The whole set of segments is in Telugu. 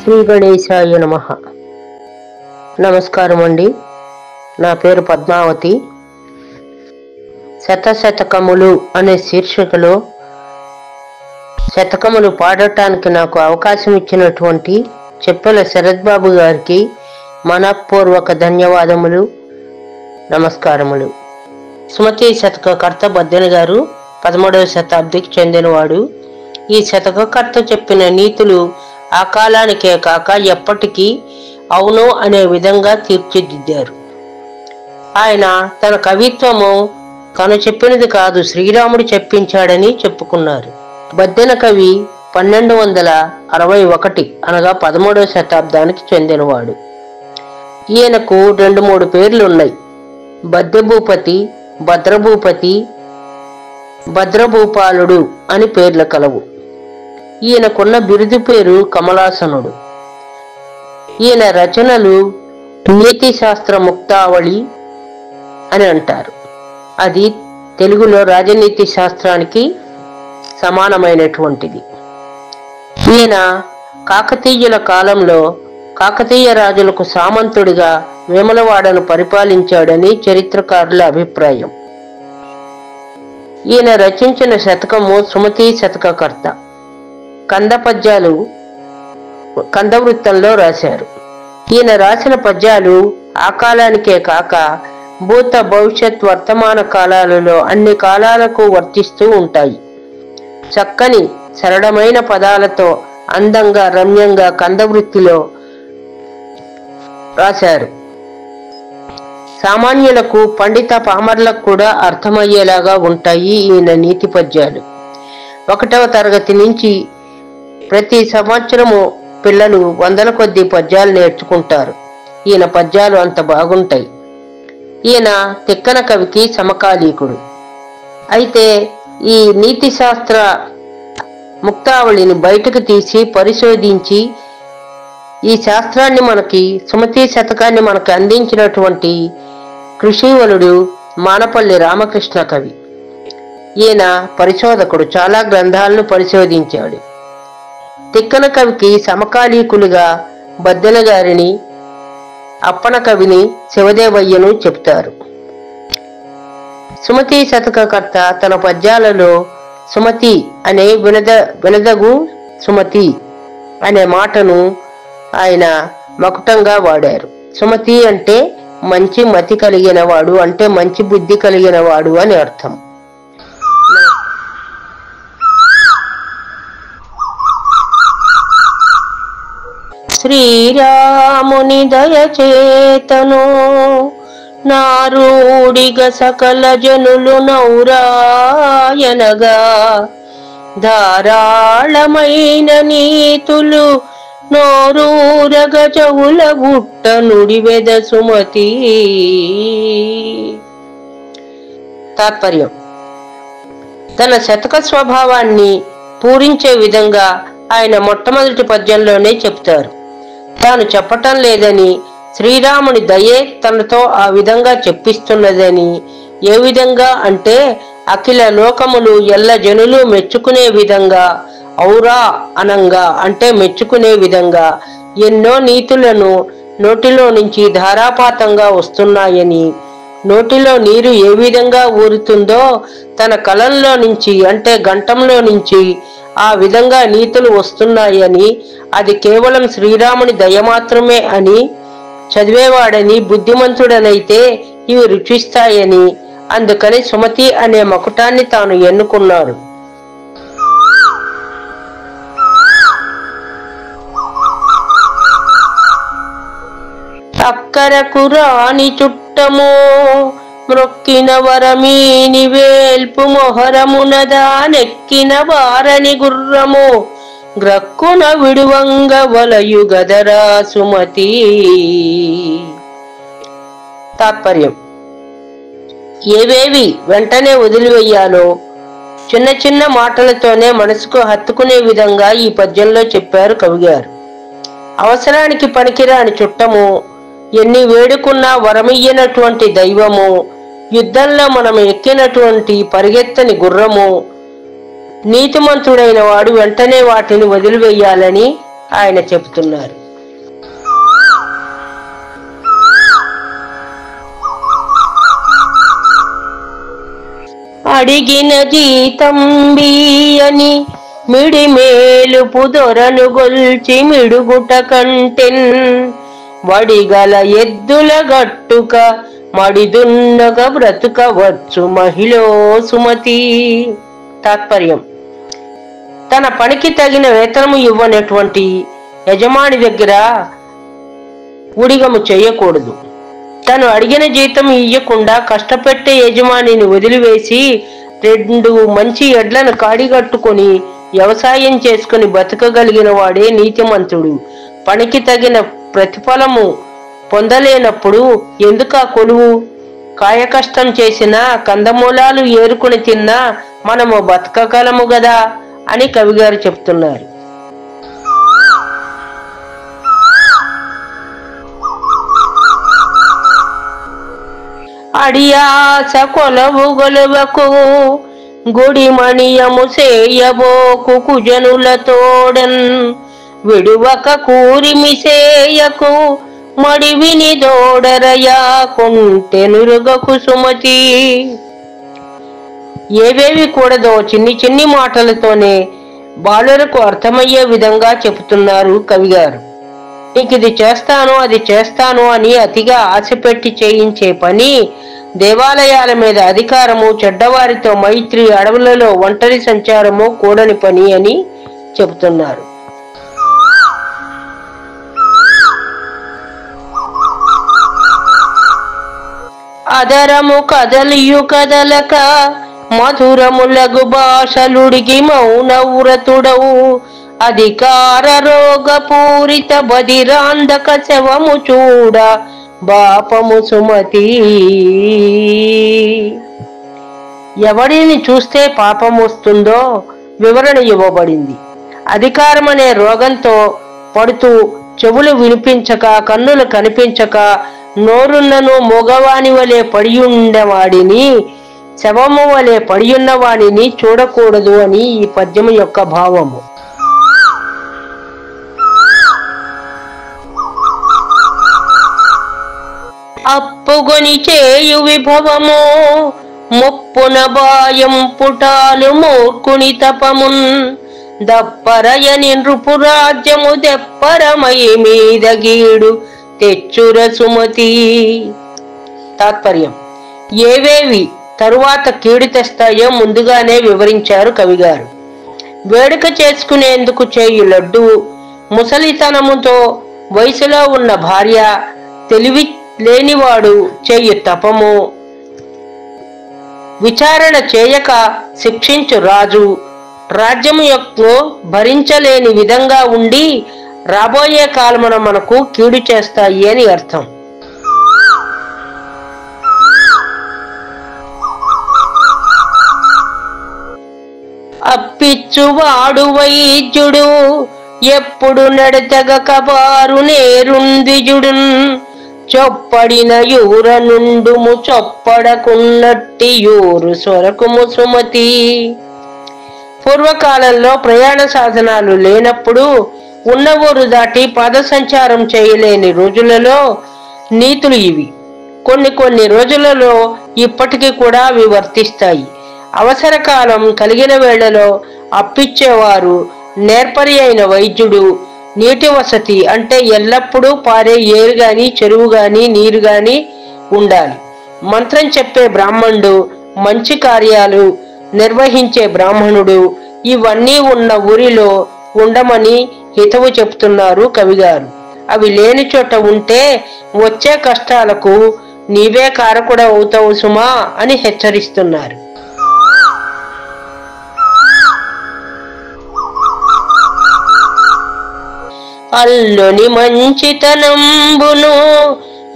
శ్రీ గణేశాయ నమః. నమస్కారం అండి. నా పేరు పద్మావతి. శతశతకములు అనే శీర్షికలో శతకములు పాడటానికి నాకు అవకాశం ఇచ్చినటువంటి చెప్పెల శరత్ బాబు గారికి మనఃపూర్వక ధన్యవాదములు, నమస్కారములు. సుమతి శతకకర్త బద్దెన గారు 13వ శతాబ్దికి చెందినవాడు. ఈ శతకకర్త చెప్పిన నీతులు ఆ కాలానికే కాక ఎప్పటికీ అవును అనే విధంగా తీర్చిదిద్దారు. ఆయన తన కవిత్వము తను చెప్పినది కాదు, శ్రీరాముడు చెప్పించాడని చెప్పుకున్నారు. బద్దెన కవి 1261 అనగా 13వ శతాబ్దానికి చెందినవాడు. ఈయనకు 2-3 పేర్లున్నాయి. బద్దెభూపతి, భద్రభూపతి, భద్రభూపాలుడు అని పేర్లు కలవు. ఈయనకున్న బిరుదు పేరు కమలాసనుడు. ఈయన రచనలు నీతి శాస్త్ర ముక్తావళి అని అంటారు. అది తెలుగులో రాజనీతి శాస్త్రానికి సమానమైనటువంటిది. ఈయన కాకతీయుల కాలంలో కాకతీయ రాజులకు సామంతుడిగా వేములవాడను పరిపాలించాడని చరిత్రకారుల అభిప్రాయం. ఈయన రచించిన శతకము సుమతి శతకకర్త. కంద పద్యాలు కందవృత్తంలో రాశారు. ఈయన రాసిన పద్యాలు ఆ కాలానికే కాక భూత భవిష్యత్ వర్తమాన కాలాలలో అన్ని కాలాలకు వర్తిస్తూ ఉంటాయి. చక్కని సరళమైన పదాలతో అందంగా రమ్యంగా కందవృత్తిలో రాశారు. సామాన్యులకు, పండిత పామర్లకు కూడా అర్థమయ్యేలాగా ఉంటాయి ఈయన నీతి పద్యాలు. 1వ తరగతి నుంచి ప్రతి సంవత్సరము పిల్లలు 100ల కొద్దీ పద్యాలు నేర్చుకుంటారు. ఈయన పద్యాలు అంత బాగుంటాయి. ఈయన తిక్కన కవికి సమకాలీకుడు. అయితే ఈ నీతి శాస్త్ర ముక్తావళిని బయటకు తీసి పరిశోధించి ఈ శాస్త్రాన్ని మనకి, సుమతి శతకాన్ని మనకు అందించినటువంటి కృషివలుడు మానపల్లి రామకృష్ణ కవి. ఈయన పరిశోధకుడు, చాలా గ్రంథాలను పరిశోధించాడు. తిక్కన కవికి సమకాలీకులుగా బద్దెన గారిని, అప్పన కవిని, శివదేవయ్యను చెప్తారు. సుమతి శతకకర్త తన పద్యాలలో సుమతి అనే వినదగు సుమతి అనే మాటను ఆయన మకుటంగా వాడారు. సుమతి అంటే మంచి మతి కలిగిన వాడు, అంటే మంచి బుద్ధి కలిగిన వాడు అని అర్థం. శ్రీరాముని దయచేతను నారూడిగ సకల జనులు నౌరాయనగా ధారాళమైన నీతులు నోరూరగ చెవుల గుట్ట నుడివెద సుమతి. తాత్పర్యం: తన శతక స్వభావాన్ని పూరించే విధంగా ఆయన మొట్టమొదటి పద్యంలోనే చెప్తారు. తాను చెప్పటం లేదని, శ్రీరాముని దయే తనతో ఆ విధంగా చెప్పిస్తున్నదని. ఏ విధంగా అంటే అఖిల లోకములు ఎల్ల జనులు మెచ్చుకునే విధంగా, ఔరా అనంగా అంటే మెచ్చుకునే విధంగా ఎన్నో నీతులను నోటిలో నుంచి ధారాపాతంగా వస్తున్నాయని, నోటిలో నీరు ఏ విధంగా ఊరుతుందో తన కలంలో నుంచి అంటే గంటంలో నుంచి ఆ విధంగా నీతులు వస్తున్నాయని, అది కేవలం శ్రీరాముని దయ మాత్రమే అని, చదివేవాడని బుద్ధిమంతుడనైతే ఇవి రుచిస్తాయని, అందుకని సుమతి అనే మకుటాన్ని తాను ఎన్నుకున్నాడు. అక్కరకు రాని చుట్టము మ్రొక్కిన వరమీని వేల్పు మొహరమునదా నెక్కిన వారని గుర్రము గ్రక్కున విడువంగ వలయు గదరా సుమతి. తాత్పర్యం: ఏవేవి వెంటనే వదిలివేయాలో చిన్న చిన్న మాటలతోనే మనసుకు హత్తుకునే విధంగా ఈ పద్యంలో చెప్పారు కవిగారు. అవసరానికి పనికిరాని చుట్టము, ఎన్ని వేడుకున్నా వరమియ్యనటువంటి దైవము, యుద్ధంలో మనం ఎక్కినటువంటి పరిగెత్తని గుర్రము, నీతిమంతుడైన వాడు వెంటనే వాటిని వదిలివేయాలని ఆయన చెబుతున్నారు. అడిగిన జీతం బియ్యని మిడిమేలుపు దొరను గొల్చి మిడుగుట కంటెన్ వడిగల ఎద్దుల గట్టుక మడిదున్నగ బ్రతుకవచ్చు మహిళో సుమతి. తాత్పర్యం: తన పనికి తగిన వేతనము ఇవ్వనటువంటి యజమాని దగ్గర ఉడిగము చేయకూడదు. తను అడిగిన జీతం ఇయ్యకుండా కష్టపెట్టే యజమానిని వదిలివేసి 2 మంచి ఎడ్లను కాడిగట్టుకొని వ్యవసాయం చేసుకుని బతకగలిగిన వాడే నీతిమంతుడు. పనికి తగిన ప్రతిఫలము పొందలేనప్పుడు ఎందుకా కొలువు? కాయకష్టం చేసినా కందమూలాలు ఏరుకుని తిన్నా మనము బతకగలము గదా అని కవిగారు చెప్తున్నారు. అడియాస కొలవు గొలవకు గుడిమణియము సేయబోకు కుజనులతోడన్ విడువక కూరిమి సేయకు మడివిని దోడరయా కొంటెనురుగకు సుమతి. ఏవేవి కూడదో చిన్ని మాటలతోనే బాలురకు అర్థమయ్యే విధంగా చెబుతున్నారు కవిగారు. నీకు ఇది చేస్తాను అది చేస్తాను అని అతిగా ఆశపెట్టి చేయించే పని, దేవాలయాల మీద అధికారము, చెడ్డవారితో మైత్రి, అడవులలో ఒంటరి సంచారము కూడని పని అని చెబుతున్నారు. అదరము కదలియు కదలక మధురములగు భాషలుడిగి మౌనవ్రతుడవు అధికార రోగ పూరిత బదిరాంధక శవము చూడ బాపము సుమతి. ఎవడిని చూస్తే పాపం వస్తుందో వివరణ ఇవ్వబడింది. అధికారం అనే రోగంతో పడుతూ చెవులు వినిపించక, కన్నులు కనిపించక, నోరున్నను మగవాని వలె పడియుండవాడిని, శవము వలె పడియున్నవాడిని చూడకూడదు అని ఈ పద్యము యొక్క భావము. అప్పుగొని చేయు విభవము ముప్పున బాయం పుటాలు మూర్ఖుని తపమున్ దప్పరయని నృపురాజ్యము దెప్పరమై మీద గీడు తెచ్చుర సుమతి. తాత్పర్యం: ఏవేవి తరువాత కీడు తెస్తాయో ముందుగానే వివరించారు కవిగారు. వేడుక చేసుకునేందుకు చేయు లడ్డు, ముసలితనముతో వయసులో ఉన్న భార్య, తెలివి లేనివాడు చేయు తపము, విచారణ చేయక శిక్షించు రాజు, రాజ్యము యొక్క భరించలేని విధంగా ఉండి రాబోయే కాలమున మనకు కీడు చేస్తాయి అని అర్థం. అప్పిచ్చువాడు వైద్యుడు ఎప్పుడు నడతగక బారు నేరుంద్విజుడున్ చొప్పడిన యూర నుండుము చొప్పడకున్నట్టి యూరు సొరకుము సుమతి. పూర్వకాలంలో ప్రయాణ సాధనాలు లేనప్పుడు ఉన్న ఊరు దాటి పాద సంచారం చేయలేని రోజులలో నీతులు ఇవి. కొన్ని రోజులలో ఇప్పటికీ కూడా అవి వర్తిస్తాయి. అవసరకాలం కలిగిన వేళలో అప్పిచ్చేవారు నేర్పరి అయిన వైద్యుడు, నీటి వసతి అంటే ఎల్లప్పుడూ పారే ఏరు గాని, చెరువు గాని, నీరు గాని ఉండాలి. మంత్రం చెప్పే బ్రాహ్మణుడు, మంచి కార్యాలు నిర్వహించే బ్రాహ్మణుడు, ఇవన్నీ ఉన్న ఊరిలో ఉండమని హితవు చెప్తున్నారు కవిగారు. అవి లేని చోట ఉంటే వచ్చే కష్టాలకు నీవే కారకుడు అవుతావు సుమా అని హెచ్చరిస్తున్నారు. అల్లుని మంచితనంబును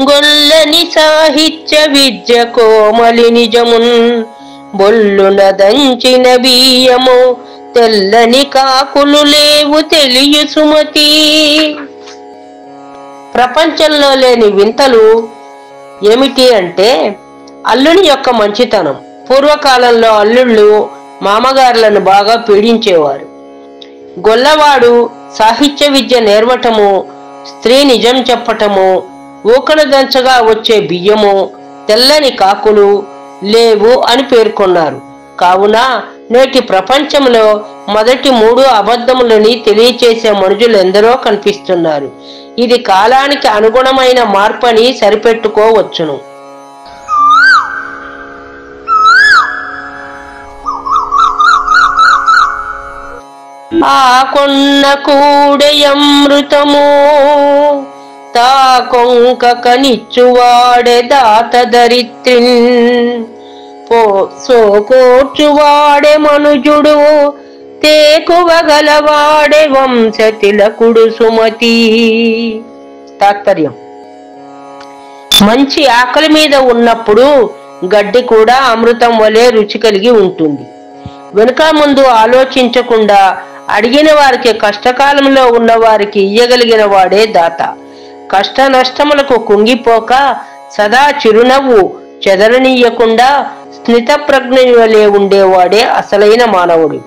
గొల్లని సాహిత్య విద్య కోమలి నిజమున్ బొల్లున దంచిన బియ్యము తెల్లని కాకులు లేవు తెలియు సుమతి. ప్రపంచంలో లేని వింతలు ఏమిటి అంటే అల్లుని యొక్క మంచితనం. పూర్వకాలంలో అల్లుళ్ళు మామగారులను బాగా పీడించేవారు. గొల్లవాడు సాహిత్య విద్య నేర్వటము, స్త్రీ నిజం చెప్పటము, ఊకలు దంచగా వచ్చే బియ్యము, తెల్లని కాకులు లేవు అని పేర్కొన్నారు. కావున నేటి ప్రపంచంలో మొదటి 3 అబద్ధములని తెలియచేసే మనుషులు ఎందరో కనిపిస్తున్నారు. ఇది కాలానికి అనుగుణమైన మార్పని సరిపెట్టుకోవచ్చును. ఆ కొన్న కూడెయమృతము తా కొంక కనిచ్చువాడే దాత దరిత్రిన్ సోకోర్చువాడే మనుజుడు తేకువగలవాడే వంశ తిలకుడు సుమతి. తాత్పర్యం: మంచి ఆకలి మీద ఉన్నప్పుడు గడ్డి కూడా అమృతం వలె రుచి కలిగి ఉంటుంది. వెనుక ముందు ఆలోచించకుండా అడిగిన వారికి, కష్టకాలంలో ఉన్న వారికి ఇయ్యగలిగిన వాడే దాత. కష్ట నష్టములకు కుంగిపోక సదా చిరునవ్వు చెదరనీయకుండా స్మిత ప్రజ్ఞ వలె ఉండేవాడే అసలైన మానవుడు.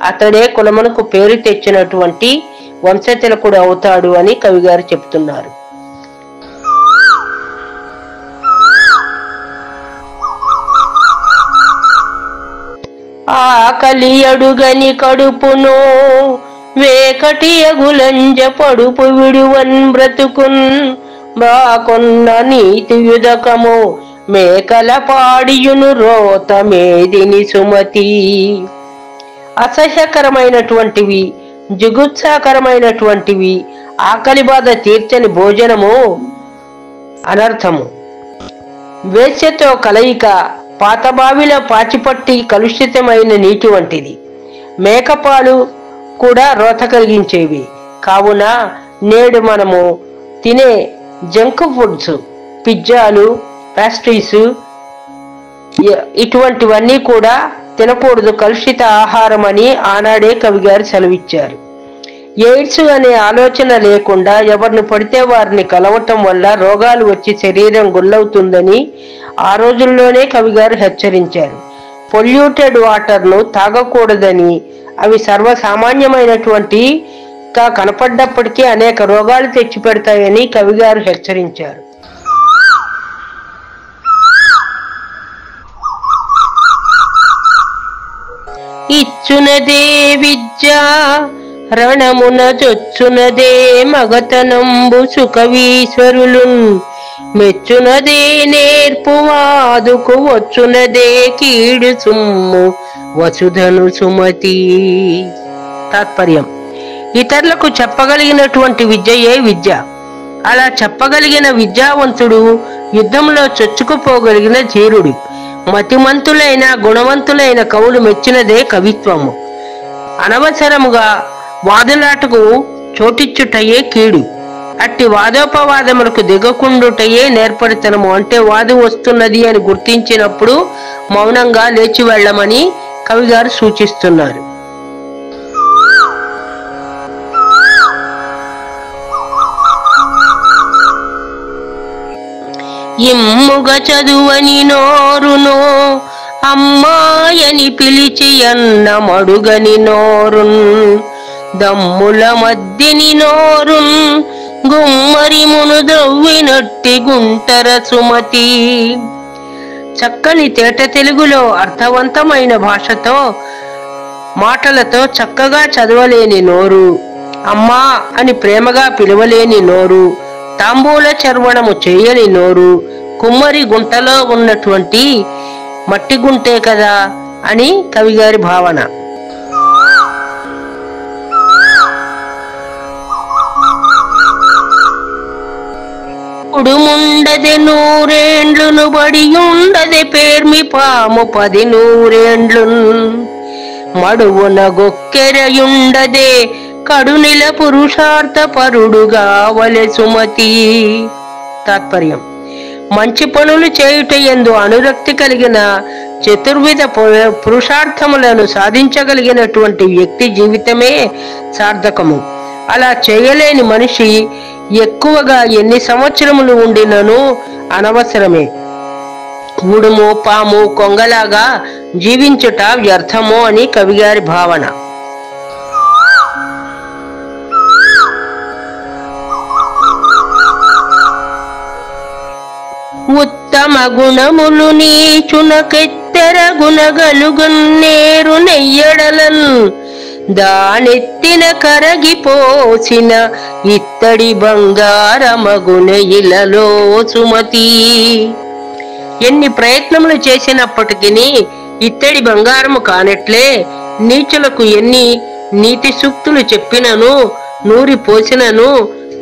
అతడే కులమునకు పేరు తెచ్చినటువంటి వంశతిలకుడు అవుతాడు అని కవిగారు చెప్తున్నారు. ఆకలి అడుగని కడుపును వేకటి అగులంజ పడుపు విడువన్ బ్రతుకున్ బాకొన్న నీతి యుదకము మేకల పాడియును రోత మేదిని సుమతి. అసహ్యకరమైనటువంటివి, జుగుత్సాకరమైనటువంటివి, ఆకలి బాధ తీర్చని భోజనము అనర్థము. వేశ్యతో కలయిక పాతబావిలో పాచిపట్టి కలుషితమైన నీటి వంటిది. మేకపాలు కూడా రోత కలిగించేవి. కావున నేడు మనము తినే జంక్ ఫుడ్స్, పిజ్జాలు, పేస్ట్రీస్ ఇటువంటివన్నీ కూడా తినకూడదు, కలుషిత ఆహారం అని ఆనాడే కవిగారు సెలవిచ్చారు. ఎయిడ్స్ అనే ఆలోచన లేకుండా ఎవరిని పడితే వారిని కలవటం వల్ల రోగాలు వచ్చి శరీరం గుల్లవుతుందని ఆ రోజుల్లోనే కవిగారు హెచ్చరించారు. పొల్యూటెడ్ వాటర్ను తాగకూడదని, అవి సర్వసామాన్యమైనటువంటి కనపడ్డప్పటికీ అనేక రోగాలు తెచ్చిపెడతాయని కవిగారు హెచ్చరించారు. ఇచ్చునదే విద్య రణమున చొచ్చునదే మగతనంబు సుకవీశ్వరులున్ మెచ్చునదే నేర్పు వాదుకు వచ్చునదే కీడు సుమ్ము వసుధను సుమతి. తాత్పర్యం: ఇతరులకు చెప్పగలిగినటువంటి విద్యయే విద్య. అలా చెప్పగలిగిన విద్యావంతుడు యుద్ధంలో చొచ్చుకుపోగలిగిన ధీరుడు. మతిమంతులైన గుణవంతులైన కవులు మెచ్చినదే కవిత్వము. అనవసరముగా వాదులాటకు చోటిచ్చుటయే కీడు. అట్టి వాదోపవాదములకు దిగకుండుటయే నేర్పరితనము. అంటే వాదు వస్తున్నది అని గుర్తించినప్పుడు మౌనంగా లేచి వెళ్ళమని కవిగారు సూచిస్తున్నారు. ఇమ్ముగ చదువని నోరును అమ్మాయని పిలిచి అన్న మడుగని నోరున్ దమ్ముల మధ్యని నోరున్ గుమ్మరి మును ద్రవ్వినట్టి గుంటర సుమతి. చక్కని తేట తెలుగులో అర్థవంతమైన భాషతో మాటలతో చక్కగా చదవలేని నోరు, అమ్మా అని ప్రేమగా పిలవలేని నోరు, తాంబూల చర్వణము చేయని నోరు కుమ్మరి గుంటలో ఉన్నటువంటి మట్టి గుంటే కదా అని కవిగారి భావన. ఉడుముండది నూరేండ్లును బడి ఉండది పేర్మి పాము 10 నూరేండ్లు మడువున గొక్కెరయుండదే కడునిల పురుషార్థ పరుడుగా వలె సుమతి. తాత్పర్యం: మంచి పనులు చేయుట యందు అనురక్తి కలిగిన చతుర్విధ పురుషార్థములను సాధించగలిగినటువంటి వ్యక్తి జీవితమే సార్థకము. అలా చేయలేని మనిషి ఎక్కువగా ఎన్ని సంవత్సరములు ఉండినను అనవసరమే. ఉడుము పాము కొంగలాగా జీవించుట వ్యర్థము అని కవిగారి భావన. ఉత్తమ గుణములు నీచునకెత్తెర గుణగలుగున్నేరు నెయ్యడలన్ దానెత్తిన కరగిపోసిన ఇత్తడి బంగారమగున ఇలలో సుమతి. ఎన్ని ప్రయత్నములు చేసినప్పటికీ ఇత్తడి బంగారము కానట్లే నీచులకు ఎన్ని నీతి సూక్తులు చెప్పినను నూరి పోసినను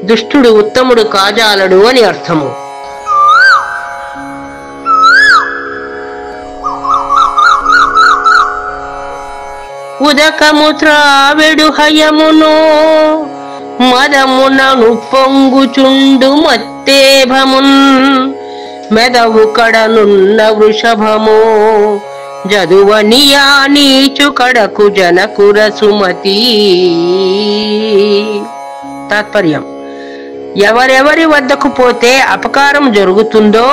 దుష్టుడు ఉత్తముడు కాజాలడు అని అర్థము. ఉదకము త్రావెడు హయమును మదమునను పొంగుచుండు మత్తేభమున్ మెదవు కడనున్న వృషభము జదువనియా నీచు కడకు జనకుర సుమతి. తాత్పర్యం: ఎవరెవరి వద్దకు పోతే అపకారం జరుగుతుందో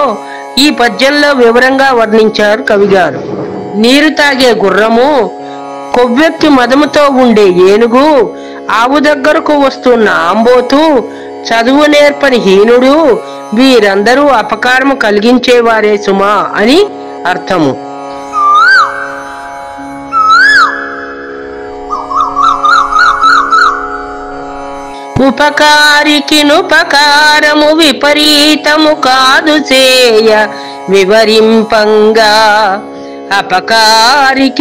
ఈ పద్యంలో వివరంగా వర్ణించారు కవిగారు. నీరు తాగే గుర్రము, కొవ్వెక్కి మదముతో ఉండే ఏనుగు, ఆవు దగ్గరకు వస్తున్న ఆంబోతు, చదువు నేర్పని హీనుడు వీరందరూ అపకారము కలిగించేవారే సుమా అని అర్థము. ఉపకారికినుపకారము విపరీతము కాదు చేయ వివరింపంగా అపకారికినుపకారము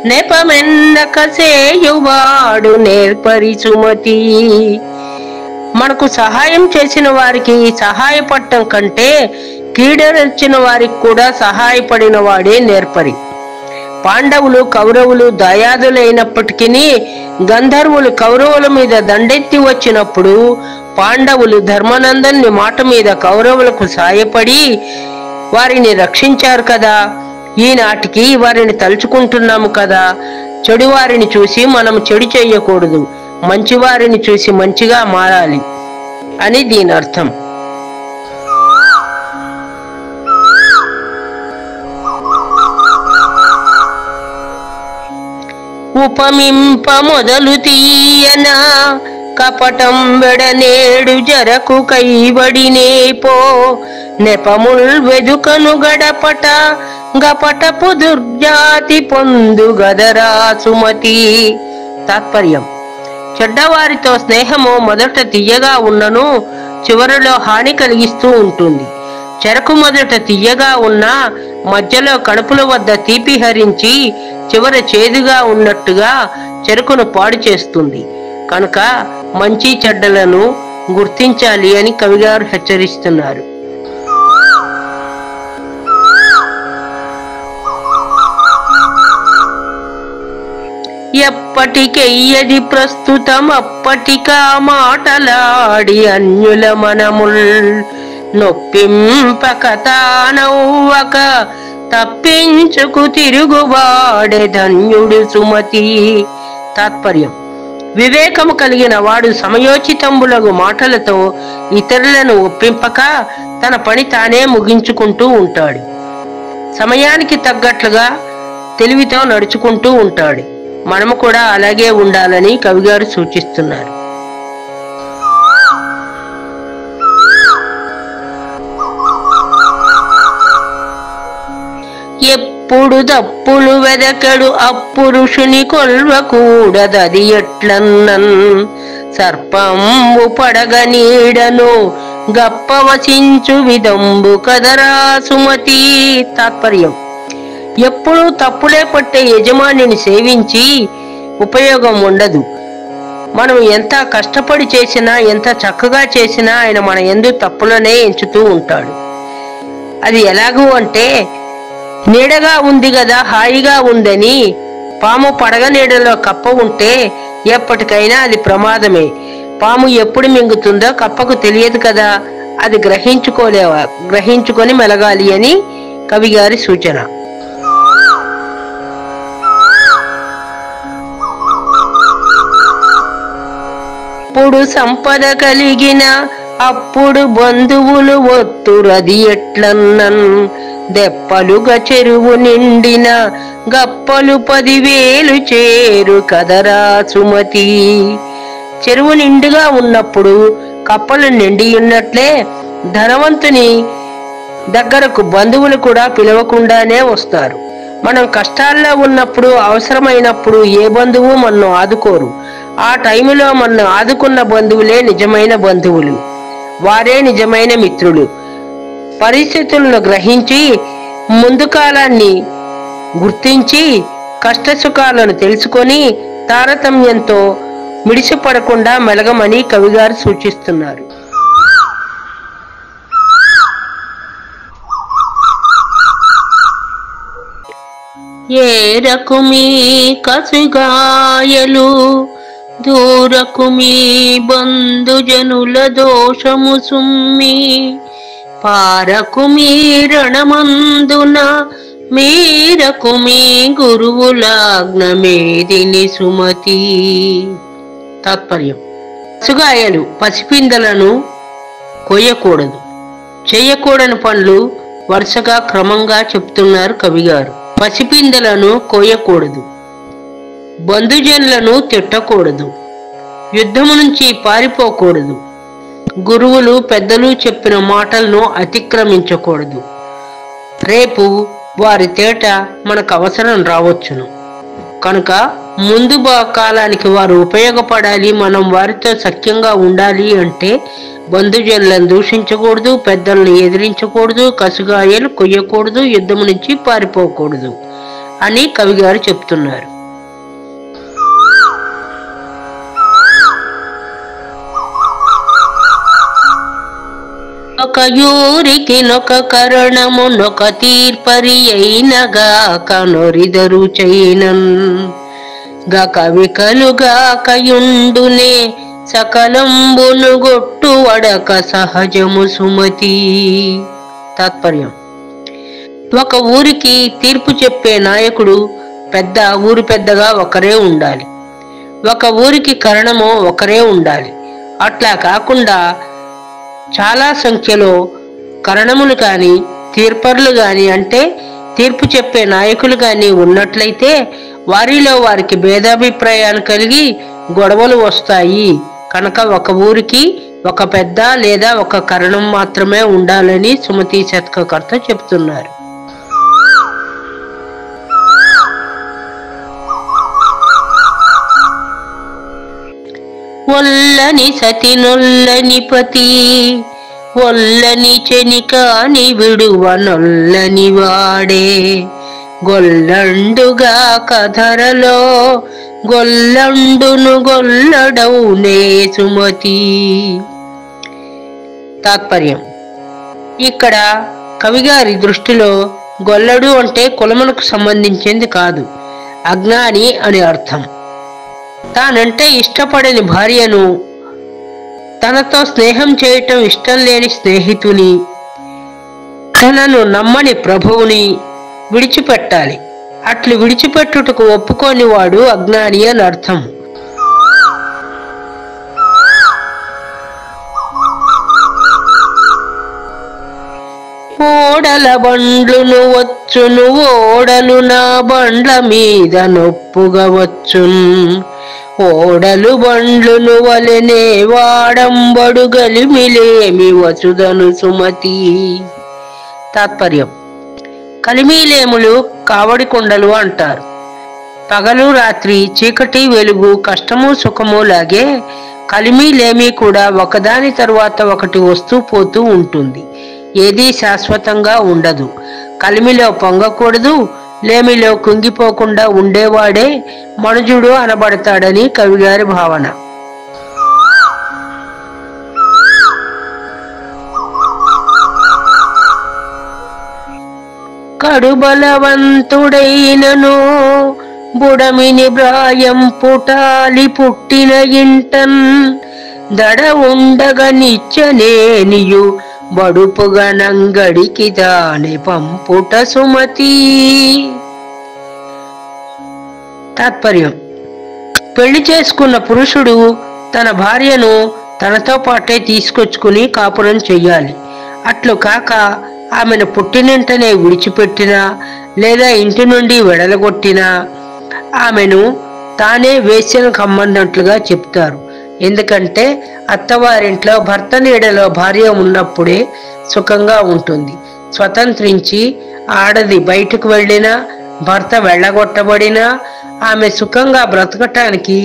నెపమెన్నక చేయువాడు నేర్పరి సుమతి. మనకు సహాయం చేసిన వారికి సహాయపడటం కంటే కీడరచిన వారికి కూడా సహాయపడిన వాడే నేర్పరి. పాండవులు కౌరవులు దయాదులైనప్పటికీ గంధర్వులు కౌరవుల మీద దండెత్తి వచ్చినప్పుడు పాండవులు ధర్మనందన్ని మాట మీద కౌరవులకు సాయపడి వారిని రక్షించారు కదా. ఈనాటికి వారిని తలుచుకుంటున్నాము కదా. చెడు వారిని చూసి మనం చెడు చేయకూడదు, మంచివారిని చూసి మంచిగా మారాలి అని దీని అర్థం. ఉపమింప మొదలు తీయన కపటం వెడనేడు జరకు కైబడినేపో నెపముల్ వెదుకను గడపట గపటపు దుర్జాతి పొందు గదరా సుమతి. తాత్పర్యం: చెడ్డవారితో స్నేహము మొదట తీయగా ఉన్నను చివరిలో హాని కలిగిస్తూ ఉంటుంది. చెరకు మొదట తీయగా ఉన్నా మధ్యలో కడుపుల వద్ద తీపి హరించి చివర చేదుగా ఉన్నట్టుగా చెరుకును పాడు చేస్తుంది. కనుక మంచి చెడ్డలను గుర్తించాలి అని కవిగారు హెచ్చరిస్తున్నారు. ఎప్పటికెయ్యది ప్రస్తుతం అప్పటికా మాటలాడి అన్యుల మనముల్ నొప్పింపక తానవ్వక తప్పించుకు తిరుగువాడే ధన్యుడు సుమతి. తాత్పర్యం: వివేకము కలిగిన వాడు సమయోచితంబులగు మాటలతో ఇతరులను ఒప్పింపక తన పని తానే ముగించుకుంటూ ఉంటాడు. సమయానికి తగ్గట్లుగా తెలివితో నడుచుకుంటూ ఉంటాడు. మనము కూడా అలాగే ఉండాలని కవిగారు సూచిస్తున్నారు. ఎప్పుడు తప్పులు వెదకడు అప్పురుషుని కొల్వకూడదది ఎట్లన్నన్ సర్పంబు పడగ నీడను గప్పవసించు విదంబు కదరా సుమతి. తాత్పర్యం: ఎప్పుడూ తప్పులే పట్టే యజమానిని సేవించి ఉపయోగం ఉండదు. మనం ఎంత కష్టపడి చేసినా ఎంత చక్కగా చేసినా ఆయన మన యందు తప్పులనే ఎంచుతూ ఉంటాడు. అది ఎలాగూ అంటే, నీడగా ఉంది కదా హాయిగా ఉందని పాము పడగ నీడలో కప్ప ఉంటే ఎప్పటికైనా అది ప్రమాదమే. పాము ఎప్పుడు మింగుతుందో కప్పకు తెలియదు కదా, అది గ్రహించుకొని మెలగాలి అని కవిగారి సూచన. అప్పుడు సంపద కలిగిన అప్పుడు బంధువులు ఒత్తురది ఎట్లన్నన్ దెప్పలుగా చెరువు నిండిన గప్పలు 10,000 చేరు కదరా సుమతి. చెరువు నిండుగా ఉన్నప్పుడు కప్పలు నిండి ఉన్నట్లే ధనవంతుని దగ్గరకు బంధువులు కూడా పిలవకుండానే వస్తారు. మనం కష్టాల్లో ఉన్నప్పుడు, అవసరమైనప్పుడు ఏ బంధువు మనను ఆదుకోరు. ఆ టైంలో మనను ఆదుకున్న బంధువులే నిజమైన బంధువులు, వారే నిజమైన మిత్రులు. పరిస్థితులను గ్రహించి, ముందు కాలాన్ని గుర్తించి, కష్టసుఖాలను తెలుసుకొని తారతమ్యంతో మిడిసిపడకుండా మెలగమని కవిగారు సూచిస్తున్నారు. ఏరకు మీ కసుగాయలు దూరకు మీ బంధుజనుల దోషము సుమ్మి పారకు మీ రణమందున మీరకు మీ గురువులాజ్ఞమేదిని సుమతి. తాత్పర్యం: కసుగాయలు పసిపిందలను కొయ్యకూడదు. చేయకూడని పనులు వరుసగా క్రమంగా చెప్తున్నారు కవిగారు. పసిపిందలను కోయకూడదు, బంధుజనులను తిట్టకూడదు, యుద్ధము నుంచి పారిపోకూడదు, గురువులు పెద్దలు చెప్పిన మాటలను అతిక్రమించకూడదు. రేపు వారి తేట మనకు అవసరం రావచ్చును కనుక ముందు కాలానికి వారు ఉపయోగపడాలి, మనం వారితో సఖ్యంగా ఉండాలి అంటే బంధుజనులను దూషించకూడదు, పెద్దలను ఎదిరించకూడదు, కసుగాయలు కొయ్యకూడదు, యుద్ధం నుంచి పారిపోకూడదు అని కవిగారు చెప్తున్నారు. ఒక యూరికి నొక కరణము నొక తీర్పరి అయినగా కనొరిదరు చైనన్ గక వికలుగాకయుండునే సకలంబును గొట్టు వడక సహజము సుమతి. తాత్పర్యం: ఒక ఊరికి తీర్పు చెప్పే నాయకుడు పెద్ద, ఊరు పెద్దగా ఒకరే ఉండాలి. ఒక ఊరికి కరణము ఒకరే ఉండాలి. అట్లా కాకుండా చాలా సంఖ్యలో కరణములు కానీ, తీర్పర్లు కానీ, అంటే తీర్పు చెప్పే నాయకులు కానీ ఉన్నట్లయితే వారిలో వారికి భేదాభిప్రాయాలు కలిగి గొడవలు వస్తాయి. కనుక ఒక ఊరికి ఒక పెద్ద లేదా ఒక కరణం మాత్రమే ఉండాలని సుమతి శతకకర్త చెప్తున్నారు. ఒల్లని సతి నొల్లని పతి ఒల్లని చెనికాని విడువ నొల్లని వాడే గొల్లండుగా కధరలో గొల్లండును గొల్లడవునే సుమతి. తాత్పర్యం: ఇక్కడ కవిగారి దృష్టిలో గొల్లడు అంటే కులమునకు సంబంధించింది కాదు, అజ్ఞాని అని అర్థం. తానంటే ఇష్టపడని భార్యను, తనతో స్నేహం చేయటం ఇష్టం లేని స్నేహితుని, తనను నమ్మని ప్రభువుని విడిచిపెట్టాలి. అట్లు విడిచిపెట్టుటకు ఒప్పుకోని వాడు అజ్ఞాని అని అర్థం. ఓడల బండ్లును వచ్చును ఓడలు నా బండ్ల మీద నొప్పుగా వచ్చున్ ఓడలు బండ్లును వలెనే వాడంబడు గలిమిలేమి వసుదను సుమతి. తాత్పర్యం: కలిమిలేములు కావడి కొండలు అంటారు. పగలు రాత్రి, చీకటి వెలుగు, కష్టము సుఖము లాగే కలిమిలేమి కూడా ఒకదాని తరువాత ఒకటి వస్తూ పోతూ ఉంటుంది. ఏదీ శాశ్వతంగా ఉండదు. కలిమిలో పొంగకూడదు, లేమిలో కుంగిపోకుండా ఉండేవాడే మనుజుడు అనబడతాడని కవిగారి భావన. కడుబలవంతుడైనను బుడమిని బ్రాయం పుటాలి పుట్టిన ఇంటన్ దడ ఉండగా నిచ్చనేనియు బడుపుగా నంగడికి దాని పంపుట సుమతి. తాత్పర్యం: పెళ్లి చేసుకున్న పురుషుడు తన భార్యను తనతో పాటే తీసుకొచ్చుకుని కాపురం చెయ్యాలి. అట్లు కాక ఆమెను పుట్టినింటనే విడిచిపెట్టినా లేదా ఇంటి నుండి వెడలగొట్టినా ఆమెను తానే వేశ్యను కమ్మన్నట్లుగా చెప్తారు. ఎందుకంటే అత్తవారింట్లో భర్త నీడలో భార్య ఉన్నప్పుడే సుఖంగా ఉంటుంది. స్వతంత్రించి ఆడది బయటకు వెళ్ళినా, భర్త వెళ్ళగొట్టబడినా ఆమె సుఖంగా బ్రతకటానికి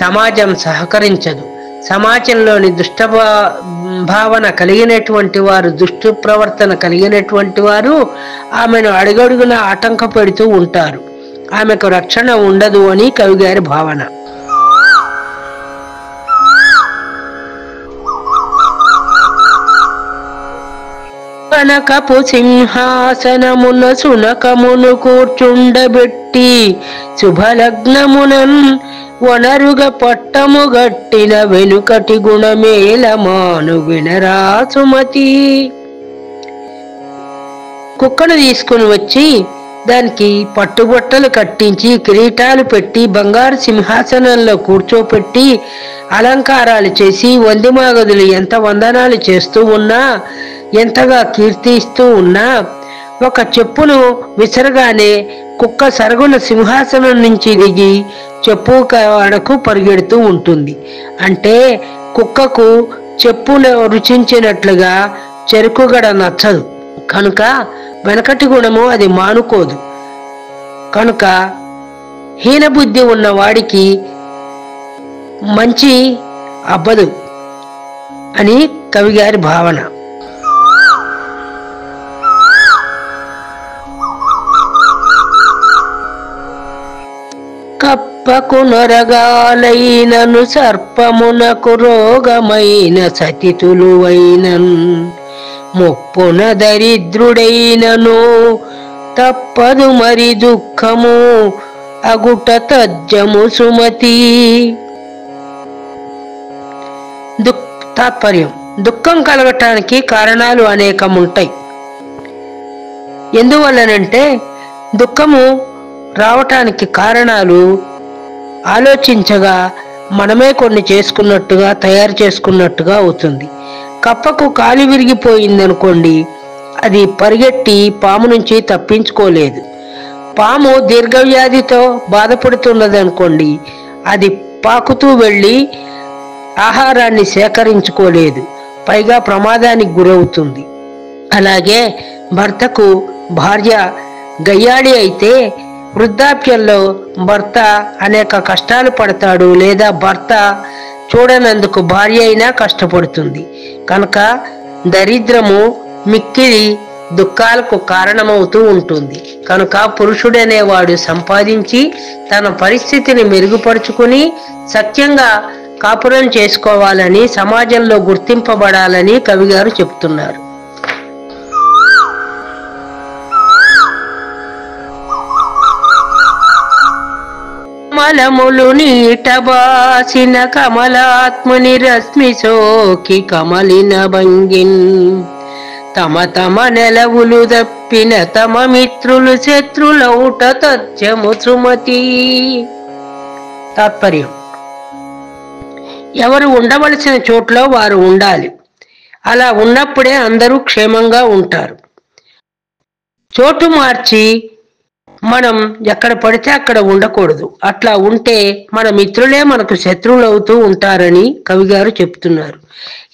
సమాజం సహకరించదు. సమాజంలోని భావన కలిగినటువంటి వారు, దుష్ట ప్రవర్తన కలిగినటువంటి వారు ఆమెను అడుగడుగున ఆటంక పెడుతూ ఉంటారు. ఆమెకు రక్షణ ఉండదు అని కవిగారి భావన. కనకపు సింహాసనమున సునకమును కూర్చుండబెట్టి శుభలగ్నమునన్ వనరుగ పట్టము గట్టిన వెనుకటి గుణమేల మాను వినరా సుమతి. కుక్కను తీసుకుని వచ్చి దానికి పట్టుబట్టలు కట్టించి కిరీటాలు పెట్టి బంగారు సింహాసనంలో కూర్చోపెట్టి అలంకారాలు చేసి వందిమాగదులు ఎంత వందనాలు చేస్తూ ఉన్నా, ఎంతగా కీర్తిస్తూ ఉన్నా, ఒక చెప్పును విసరగానే కుక్క సరుగున సింహాసనం నుంచి దిగి చెప్పు కాడకు పరిగెడుతూ ఉంటుంది. అంటే కుక్కకు చెప్పును రుచించినట్లుగా చెరుకుగడ నచ్చదు కనుక వెనకటి గుణము అది మానుకోదు. కనుక హీనబుద్ధి ఉన్న వాడికి మంచి అబ్బదు అని కవిగారి భావన. కప్పకు నొరగాలైనను సర్పమునకు రోగమైన సతితులువైనన్ ముప్పున దరిద్రుడైనను తప్పదు మరి దుఃఖము అగుట తజ్జము సుమతి. తాత్పర్యం: దుఃఖం కలగటానికి కారణాలు అనేకముంటాయి. ఎందువల్లనంటే దుఃఖము రావటానికి కారణాలు ఆలోచించగా మనమే కొన్ని చేసుకున్నట్టుగా, తయారు చేసుకున్నట్టుగా అవుతుంది. కప్పకు కాలి విరిగిపోయిందనుకోండి, అది పరిగెట్టి పాము నుంచి తప్పించుకోలేదు. పాము దీర్ఘవ్యాధితో బాధపడుతున్నదనుకోండి, అది పాకుతూ వెళ్ళి ఆహారాన్ని సేకరించుకోలేదు, పైగా ప్రమాదానికి గురవుతుంది. అలాగే భర్తకు భార్య గయ్యాళి అయితే వృద్ధాప్యంలో భర్త అనేక కష్టాలు పడతాడు, లేదా భర్త చూడనందుకు భార్య అయినా కష్టపడుతుంది. కనుక దరిద్రము మిక్కిలి దుఃఖాలకు కారణమవుతూ ఉంటుంది. కనుక పురుషుడనేవాడు సంపాదించి తన పరిస్థితిని మెరుగుపరుచుకుని సఖ్యంగా కాపురం చేసుకోవాలని, సమాజంలో గుర్తింపబడాలని కవిగారు చెప్తున్నారు. కమలములు నీటబాసిన కమలాత్ముని రశ్మి సోకి కమలిన భంగిన్ తమ తమ నెలవులు దప్పిన తమ మిత్రులు శత్రులౌట తథ్యము సుమతి. తాత్పర్యం: ఎవరు ఉండవలసిన చోట్లో వారు ఉండాలి. అలా ఉన్నప్పుడే అందరూ క్షేమంగా ఉంటారు. చోటు మార్చి మనం ఎక్కడ పడితే అక్కడ ఉండకూడదు. అట్లా ఉంటే మన మిత్రులే మనకు శత్రువులు అవుతూ ఉంటారని కవిగారు చెప్తున్నారు.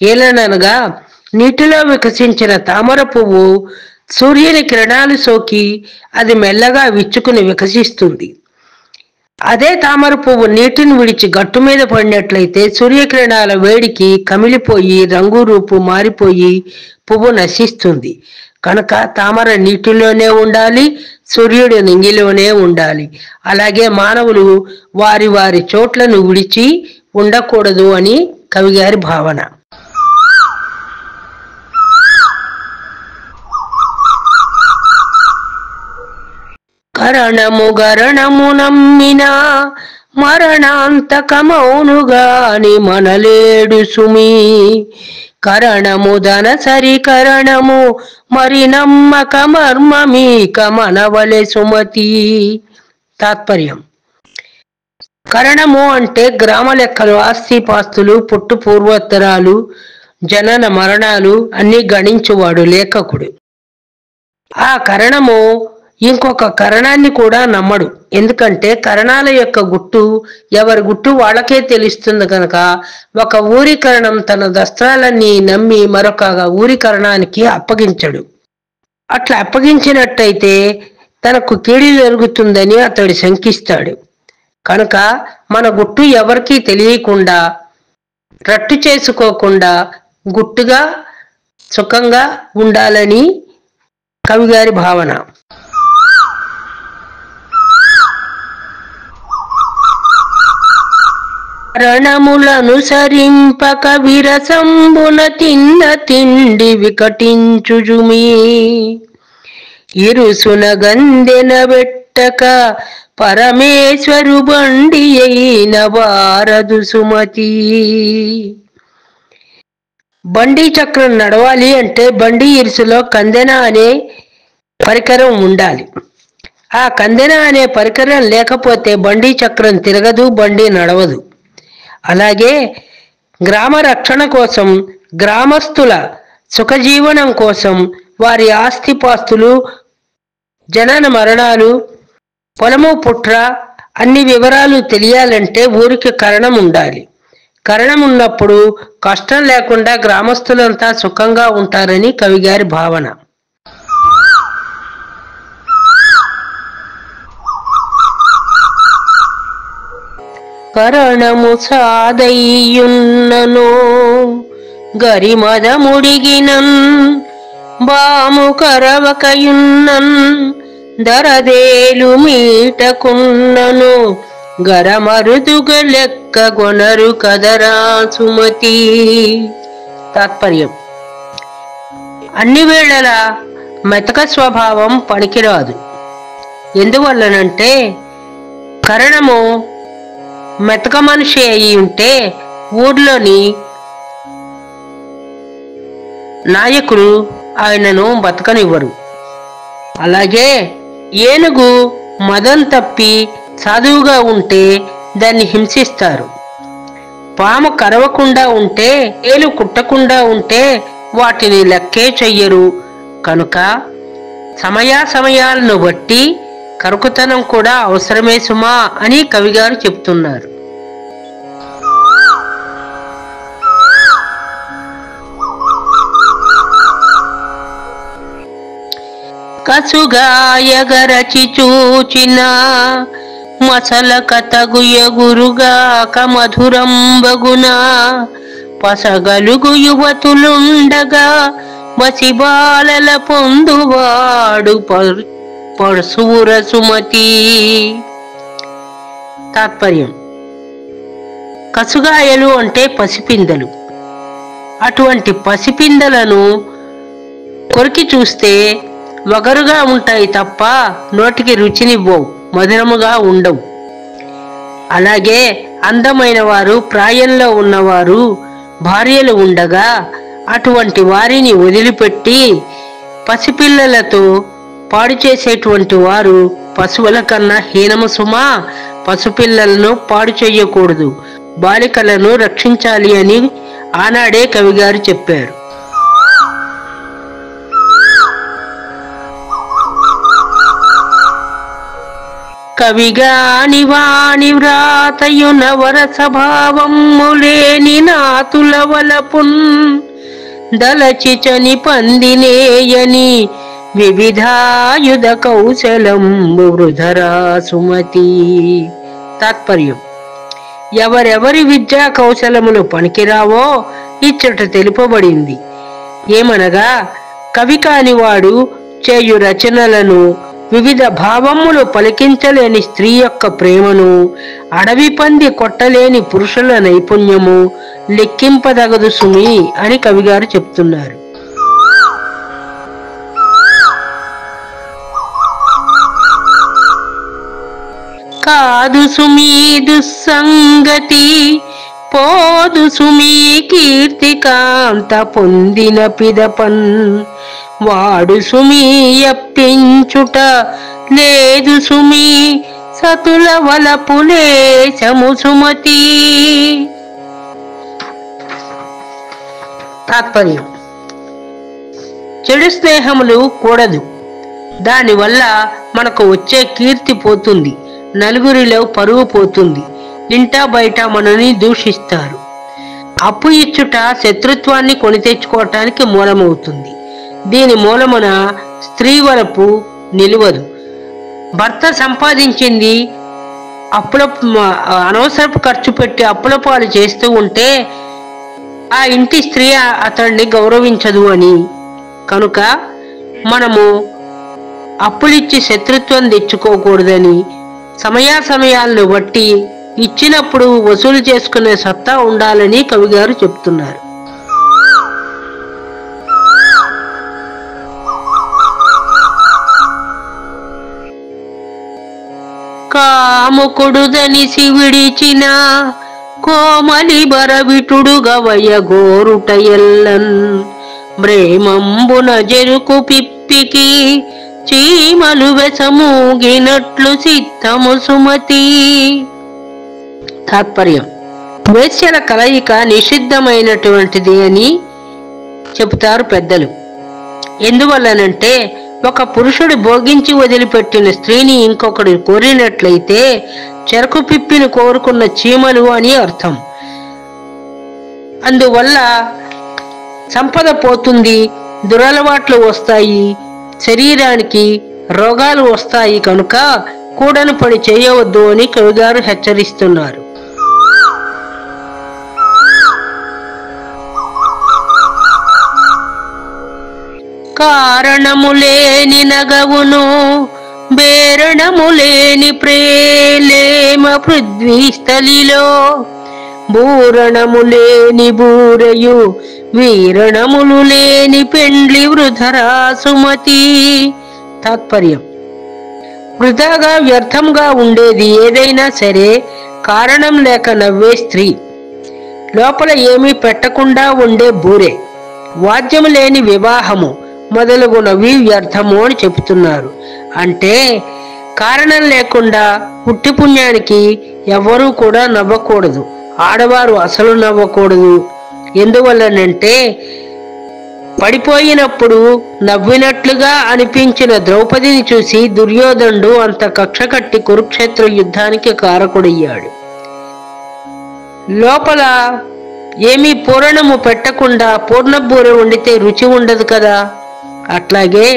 ఏలననగా నీటిలో వికసించిన తామర పువ్వు సూర్యుని కిరణాలు సోకి అది మెల్లగా విచ్చుకుని వికసిస్తుంది. అదే తామర పువ్వు నీటిని విడిచి గట్టు మీద పడినట్లయితే సూర్యకిరణాల వేడికి కమిలిపోయి రంగు రూపు మారిపోయి పువ్వు నశిస్తుంది. కనుక తామర నీటిలోనే ఉండాలి, సూర్యుడు నింగిలోనే ఉండాలి. అలాగే మానవులు వారి వారి చోట్లను విడిచి ఉండకూడదు అని కవిగారి భావన. కరణము గరణము నమ్మినా మరణాంతకమౌనుగాని మనలేడు సుమి. కరణము ధన సరి కరణము మరి నమ్మక మర్మమీక మనవలె సుమతి. తాత్పర్యం: కరణము అంటే గ్రామ లెక్కలు, ఆస్తిపాస్తులు, పుట్టు పూర్వోత్తరాలు, జనన మరణాలు అన్ని గణించువాడు లేఖకుడు. ఆ కరణము ఇంకొక కరణాన్ని కూడా నమ్మడు. ఎందుకంటే కరణాల యొక్క గుట్టు ఎవరి గుట్టు వాళ్ళకే తెలుస్తుంది కనుక ఒక ఊరి కరణం తన దస్త్రాలన్నీ నమ్మి మరొక ఊరి కరణానికి అప్పగించడు. అట్లా అప్పగించినట్టయితే తనకు కీడు జరుగుతుందని అతడు శంకిస్తాడు. కనుక మన గుట్టు ఎవరికీ తెలియకుండా రట్టు చేసుకోకుండా గుట్టుగా సుఖంగా ఉండాలని కవిగారి భావన. రణములనుసరింపక విరసంబున తిన్న తిండి వికటించుజుమి ఇరుసున గందెన వెట్టక పరమేశ్వరు బండి అయిన వారదు సుమతి. బండి చక్రం నడవాలి అంటే బండి ఇరుసులో కందెన అనే పరికరం ఉండాలి. ఆ కందెన అనే పరికరం లేకపోతే బండి చక్రం తిరగదు, బండి నడవదు. అలాగే గ్రామ రక్షణ కోసం, గ్రామస్తుల సుఖజీవనం కోసం వారి ఆస్తిపాస్తులు, జనన మరణాలు, పొలము పుట్ర అన్ని వివరాలు తెలియాలంటే ఊరికి కరణం ఉండాలి. కరణం ఉన్నప్పుడు కష్టం లేకుండా గ్రామస్తులంతా సుఖంగా ఉంటారని కవిగారి భావన. కరణము సాదయ్యున్నను గరిమదముడిగినన్ బాము కరవకయున్నన్ దరదేలు మీటకున్నను గరమరుదుగ లెక్క గొనరు కదరా సుమతి. తాత్పర్యం: అన్ని వేళలా మెతక స్వభావం పనికిరాదు. ఎందువల్లనంటే కరణము మెతక మనిషి అయి ఉంటే ఊర్లోని నాయకులు ఆయనను బతకనివ్వరు. అలాగే ఏనుగు మదం తప్పి సాధువుగా ఉంటే దాన్ని హింసిస్తారు. పాము కరవకుండా ఉంటే, ఏలు కుట్టకుండా ఉంటే వాటిని లెక్కే చెయ్యరు. కనుక సమయాలను బట్టి కరుకుతనం కూడా అవసరమే సుమా అని కవిగారు చెప్తున్నారు. కసుగాయగరచి చూచిన మసల కతగుయ గురుగాక మధురంబగున పసగలుగు యువతులుండగా వసిబాలల పొందువాడు పరశూర సుమతి. తాత్పర్యం: కసుగాయలు అంటే పసిపిందలు. అటువంటి పసిపిందలను కొరికి చూస్తే వగరుగా ఉంటాయి తప్ప నోటికి రుచినివ్వవు, మధురముగా ఉండవు. అలాగే అందమైన వారు, ప్రాయంలో ఉన్నవారు భార్యలు ఉండగా అటువంటి వారిని వదిలిపెట్టి పసిపిల్లలతో పాడు చేసేటువంటి వారు పశువుల కన్నా హీనము సుమా. పసిపిల్లలను పాడు చేయకూడదు, బాలికలను రక్షించాలి అని ఆనాడే కవిగారు చెప్పారు. కవిగాని వాణి వ్రాతయున వరసభావములేని నాతుల వలపున్ దలచి చని పందినేయని వివిధాయుధ కౌశలంబు వృధరా సుమతి. తాత్పర్యం: ఎవరెవరి విద్యా కౌశలములు పనికిరావో ఇచ్చట తెలుపబడింది. ఏమనగా కవి కానివాడు చేయు రచనలను, వివిధ భావములు పలికించలేని స్త్రీ యొక్క ప్రేమను, అడవి పంది కొట్టలేని పురుషుల నైపుణ్యము లెక్కింపదగదు సుమి అని కవిగారు చెప్తున్నారు. కాదు సుమీ దుస్సంగతి పోదు సుమీ కీర్తికాంత పొందిన పిదపన్ వాడు సుమీ అప్పించుట లేదు సుమీ సతుల వలపులేశము సుమతి. తాత్పర్యం: చెడు స్నేహములు కూడదు. దానివల్ల మనకు వచ్చే కీర్తి పోతుంది, నలుగురిలో పరువు పోతుంది, ఇంటా బయట మనని దూషిస్తారు. అప్పు ఇచ్చుట శత్రుత్వాన్ని కొని తెచ్చుకోవటానికి మూలమవుతుంది. దీని మూలమున స్త్రీ వలపు నిలువదు. భర్త సంపాదించింది అనవసరపు ఖర్చు పెట్టి అప్పుల పాలు చేస్తూ ఉంటే ఆ ఇంటి స్త్రీ అతడిని గౌరవించదు అని. కనుక మనము అప్పులిచ్చి శత్రుత్వం తెచ్చుకోకూడదని, సమయాలను బట్టి ఇచ్చినప్పుడు వసూలు చేసుకునే సత్తా ఉండాలని కవిగారు చెప్తున్నారు. కాముకుడుదనిసి విడిచిన కోమలి బరవిటుడు గవయ గోరుట ఎల్లన్ బ్రేమంబున జరుకు పిప్పికి చీమలు వెసమూగినట్లు సిద్ధము సుమతి. తాత్పర్యం: వేశ్యల కలయిక నిషిద్ధమైనటువంటిది అని చెబుతారు పెద్దలు. ఎందువల్లనంటే ఒక పురుషుడు భోగించి వదిలిపెట్టిన స్త్రీని ఇంకొకడు కోరినట్లయితే చెరకు పిప్పిని కోరుకున్న చీమలు అని అర్థం. అందువల్ల సంపద పోతుంది, దురలవాట్లు వస్తాయి, శరీరానికి రోగాలు వస్తాయి. కనుక కూడని పని చేయవద్దు అని కవిగారు హెచ్చరిస్తున్నారు. కారణములేని నగవును బేరణములేని ప్రేలేమ పృథ్వీస్థలిలో బూరణములేని బూరయు వీరణములు లేని పెండ్లి వృధరా సుమతి. తాత్పర్యం: వృధాగా వ్యర్థంగా ఉండేది ఏదైనా సరే కారణం లేక నవ్వే స్త్రీ, లోపల ఏమీ పెట్టకుండా ఉండే బూరె, వాద్యము లేని వివాహము మొదలగునవి వ్యర్థము అని చెబుతున్నారు. అంటే కారణం లేకుండా పుట్టి పుణ్యానికి ఎవ్వరూ కూడా నవ్వకూడదు, ఆడవారు అసలు నవ్వకూడదు. ఎందువల్లనంటే పడిపోయినప్పుడు నవ్వినట్లుగా అనిపించిన ద్రౌపదిని చూసి దుర్యోధనుడు అంత కక్ష కట్టి కురుక్షేత్ర యుద్ధానికి కారకుడయ్యాడు. లోపల ఏమీ పూరణము పెట్టకుండా పూర్ణబూర వండితే రుచి ఉండదు కదా. అట్లాగే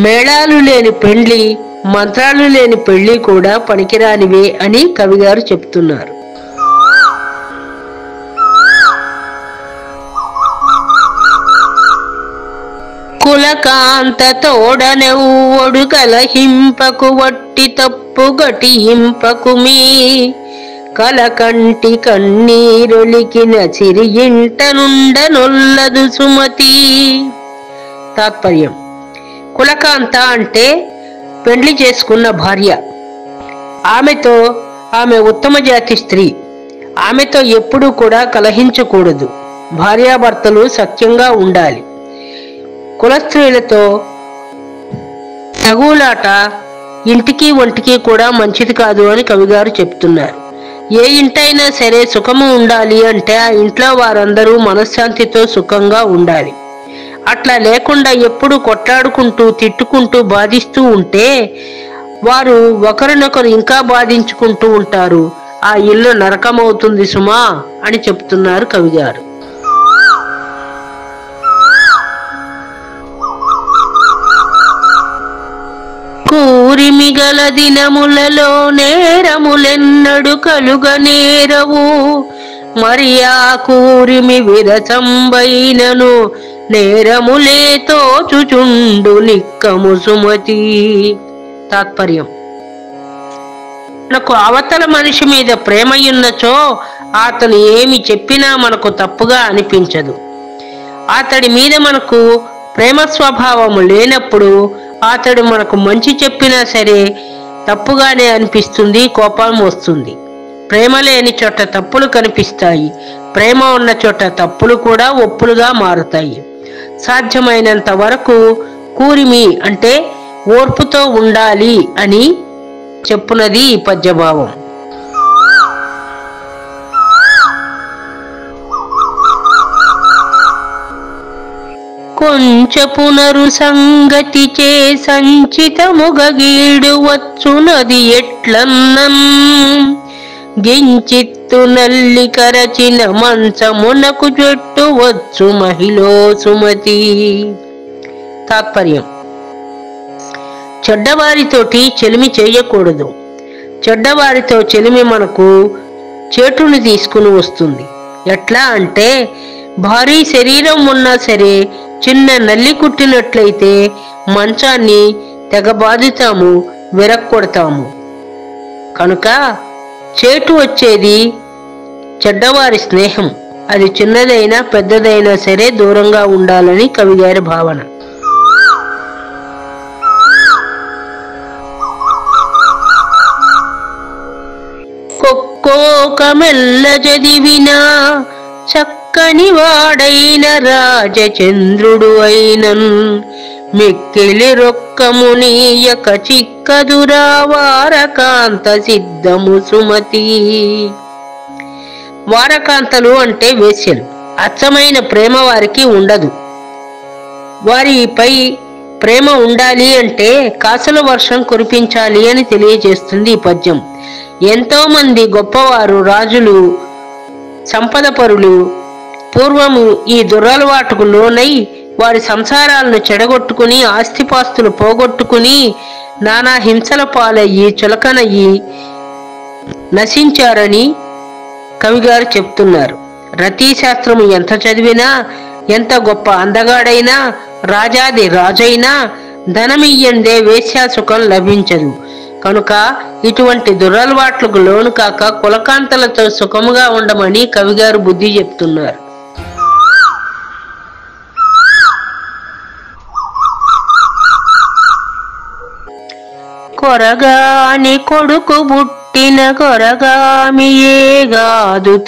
మేళాలు లేని పెండ్లి, మంత్రాలు లేని పెళ్లి కూడా పనికిరానివే అని కవిగారు చెప్తున్నారు. కులకాంత తోడనెవ్వడు కలహింపకు వట్టి తప్పు గటింపకు మీ కలకంటి కన్నీరొలికిన చిరి ఇంట నుండనొల్లదు సుమతి. తాత్పర్యం: కులకాంత అంటే పెండ్లి చేసుకున్న భార్య. ఆమె ఉత్తమ జాతి స్త్రీ. ఆమెతో ఎప్పుడూ కూడా కలహించకూడదు. భార్యాభర్తలు సఖ్యంగా ఉండాలి. కులస్త్రీలతో తగులాట ఇంటికి ఒంటికి కూడా మంచిది కాదు అని కవిగారు చెప్తున్నారు. ఏ ఇంటైనా సరే సుఖము ఉండాలి అంటే ఆ ఇంట్లో వారందరూ మనశ్శాంతితో సుఖంగా ఉండాలి. అట్లా లేకుండా ఎప్పుడు కొట్లాడుకుంటూ తిట్టుకుంటూ బాధిస్తూ ఉంటే వారు ఒకరినొకరు ఇంకా బాధించుకుంటూ ఉంటారు. ఆ ఇల్లు నరకమవుతుంది సుమా అని చెప్తున్నారు కవిగారు. కూరిమిగల దినములలో నేరములెన్నడు కలుగనేరవు మరి ఆ కూరిమి విరసంబైనను నేరములే తోచుచుండు నిక్కము సుమతి. తాత్పర్యం: మనకు అవతల మనిషి మీద ప్రేమయున్నచో అతను ఏమి చెప్పినా మనకు తప్పుగా అనిపించదు. అతడి మీద మనకు ప్రేమ స్వభావము లేనప్పుడు అతడు మనకు మంచి చెప్పినా సరే తప్పుగానే అనిపిస్తుంది, కోపం వస్తుంది. ప్రేమ లేని చోట తప్పులు కనిపిస్తాయి, ప్రేమ ఉన్న చోట తప్పులు కూడా ఒప్పులుగా మారుతాయి. సాధ్యమైనంత వరకు కూరిమి అంటే ఓర్పుతో ఉండాలి అని చెప్పునది ఈ పద్యభావం. కొంచెపునరు సంగతి చే సంచితముగీడు వచ్చునది ఎట్లన్నన్ గించిత్తు నల్లి కరచిన మంచమునకు జట్టు వచ్చు మహిళో సుమతి. తాత్పర్యం: చెడ్డవారితోటి చెలిమి చేయకూడదు. చెడ్డవారితో చెలిమి మనకు చేటుని తీసుకుని వస్తుంది. ఎట్లా అంటే, భారీ శరీరం ఉన్నా సరే చిన్న నల్లి కుట్టినట్లయితే మంచాన్ని తెగబాదుతాము, విరక్కొడతాము. కనుక చేటు వచ్చేది చెడ్డవారి స్నేహం. అది చిన్నదైనా పెద్దదైనా సరే దూరంగా ఉండాలని కవిగారి భావన. కొక్కోకమెల్ల చదివినా చక్కని వాడైన రాజచంద్రుడు అయినన్ మిక్కిలి రొక్కమునీయక చిక్కదురా వారకాంత సిద్ధము సుమతి. వారకాంతలు అంటే వేశ్యలు. అచ్చమైన ప్రేమ వారికి ఉండదు. వారిపై ప్రేమ ఉండాలి అంటే కాసుల వర్షం కురిపించాలి అని తెలియజేస్తుంది ఈ పద్యం. ఎంతో మంది గొప్పవారు, రాజులు, సంపద పరులు పూర్వము ఈ దురలవాటుకు లోనై వారి సంసారాలను చెడగొట్టుకుని ఆస్తిపాస్తులు పోగొట్టుకుని నానా హింసల పాలయ్యి చులకనయ్యి నశించారని కవిగారు చెప్తున్నారు. రతీశాస్త్రము ఎంత చదివినా, ఎంత గొప్ప అందగాడైనా, రాజాది రాజైనా ధనమియ్యందే వేశ్యాసుఖం లభించదు. కనుక ఇటువంటి దురలవాట్లకు లోను కాక కులకాంతలతో సుఖముగా ఉండమని కవిగారు బుద్ధి చెప్తున్నారు. కొరగాని కొడుకు పుట్టిన కొరగామియేగాదు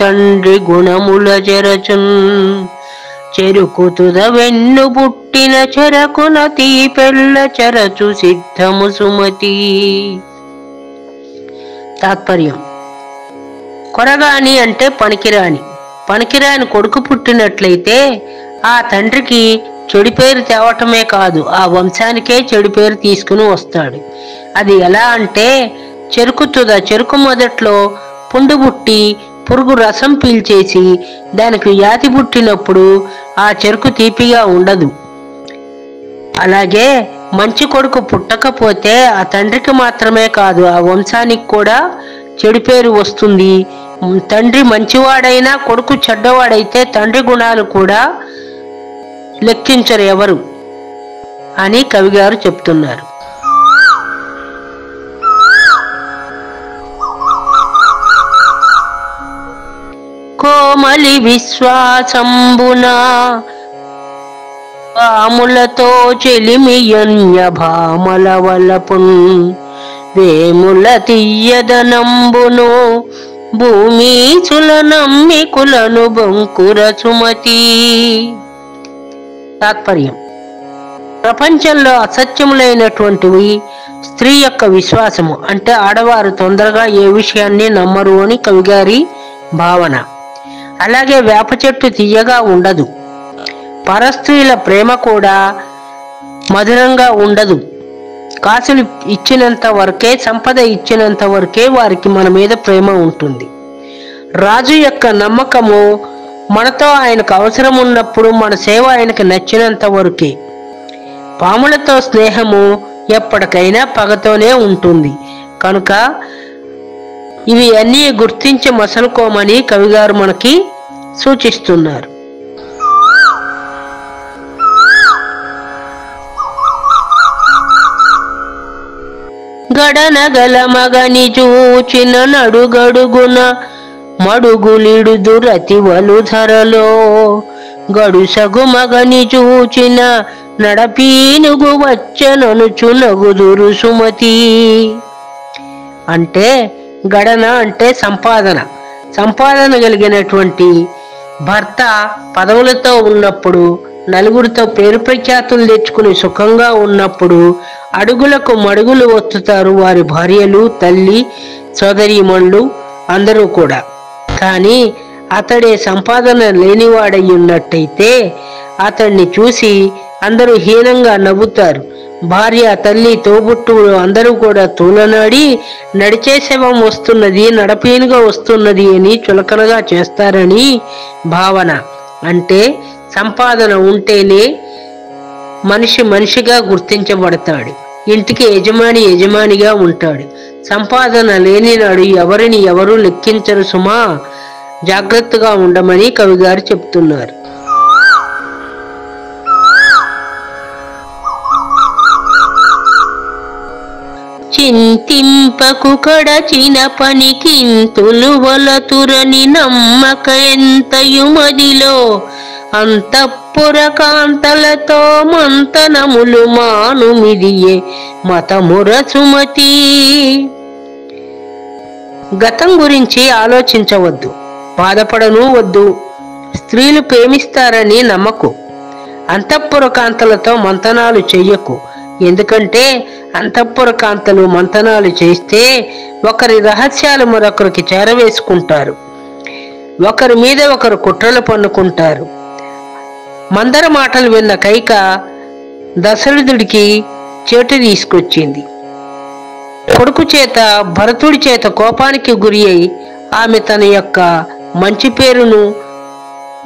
తండ్రి గుణముల చెరచున్ చెరుకుతుద వెన్ను పుట్టిన చెరకున తీపెల్ల చెరచు సిద్ధము సుమతి. తాత్పర్యం: కొరగాని అంటే పనికిరాని. పనికిరాని కొడుకు పుట్టినట్లయితే ఆ తండ్రికి చెడు పేరు తేవటమే కాదు, ఆ వంశానికే చెడు పేరు తీసుకుని వస్తాడు. అది ఎలా అంటే, చెరుకు మొదట్లో పుండు పుట్టి పురుగు రసం పీల్చేసి దానికి వ్యాధి పుట్టినప్పుడు ఆ చెరుకు తీపిగా ఉండదు. అలాగే మంచి కొడుకు పుట్టకపోతే ఆ తండ్రికి మాత్రమే కాదు, ఆ వంశానికి కూడా చెడు పేరు వస్తుంది. తండ్రి మంచివాడైనా కొడుకు చెడ్డవాడైతే తండ్రి గుణాలు కూడా లెక్కించరు ఎవరు అని కవిగారు చెప్తున్నారు. కోమలి విశ్వాసంబున పాములతో చెలిమియన్య భామల వలపున్ వేముల తీయదనంబును భూమీచుల నమ్మికులను బొంకుర సుమతి. తాత్పర్యం: ప్రపంచంలో అసత్యములైనటువంటివి స్త్రీ యొక్క విశ్వాసము. అంటే ఆడవారు తొందరగా ఏ విషయాన్ని నమ్మరు అని కవిగారి భావన. అలాగే వేప చెట్టు తీయగా ఉండదు. పరస్త్రీల ప్రేమ కూడా మధురంగా ఉండదు. కాసులు ఇచ్చినంత వరకే, సంపద ఇచ్చినంత వరకే వారికి మన మీద ప్రేమ ఉంటుంది. రాజు యొక్క నమ్మకము మనతో ఆయనకు అవసరం ఉన్నప్పుడు మన సేవ ఆయనకు నచ్చినంత వరకే. పాములతో స్నేహము ఎప్పటికైనా పగతోనే ఉంటుంది. కనుక ఇవి అన్నీ గుర్తించి మసలుకోమని కవిగారు మనకి సూచిస్తున్నారు. గడనగల మగని చూచిన నడుగడుగున మడుగులిడు దురతివలు ధరలో గడుసగు మగని చూచిన నడపీనుగు వచ్చననుచు నగుదురు సుమతి. అంటే గడన అంటే సంపాదన. సంపాదన కలిగినటువంటి భర్త పదవులతో ఉన్నప్పుడు, నలుగురితో పేరు ప్రఖ్యాతులు తెచ్చుకుని సుఖంగా ఉన్నప్పుడు అడుగులకు మడుగులు ఒత్తుతారు వారి భార్యలు, తల్లి, సోదరీమణులు అందరూ కూడా. కానీ అతడే సంపాదన లేనివాడై ఉన్నట్టయితే అతన్ని చూసి అందరూ హీనంగా నవ్వుతారు. భార్య, తల్లి, తోబుట్టువులు అందరూ కూడా తూలనాడి నడిచే శవం వస్తున్నది, నడపీనుగా వస్తున్నది అని చులకనగా చేస్తారని భావన. అంటే సంపాదన ఉంటేనే మనిషి మనిషిగా గుర్తించబడతాడు, ఇంటికి యజమానిగా ఉంటాడు. సంపాదన లేని నాడు ఎవరిని ఎవరు లెక్కించరు సుమా, జాగ్రత్తగా ఉండమని కవిగారు చెప్తున్నారు. చింతింపకు కడచిన పనికింతులు వలతురని నమ్మక ఎంతయు మదిలో అంతఃపుర కాంతలతో మంతనములు మానుమిదియే మతముర సుమతి. గతం గురించి ఆలోచించవద్దు, బాధపడను వద్దు. స్త్రీలు ప్రేమిస్తారని నమ్మకు. అంతఃపుర కాంతలతో మంతనాలు చెయ్యకు. ఎందుకంటే అంతఃపుర కాంతలు మంతనాలు చేస్తే ఒకరి రహస్యాలు మరొకరికి చేరవేసుకుంటారు, ఒకరి మీద ఒకరు కుట్రలు పన్నుకుంటారు. మందర మాటలు విన్న కైక దశరథుడికి చేటు తీసుకొచ్చింది. కొడుకు చేత, భరతుడి చేత కోపానికి గురి అయి ఆమె తన యొక్క మంచి పేరును,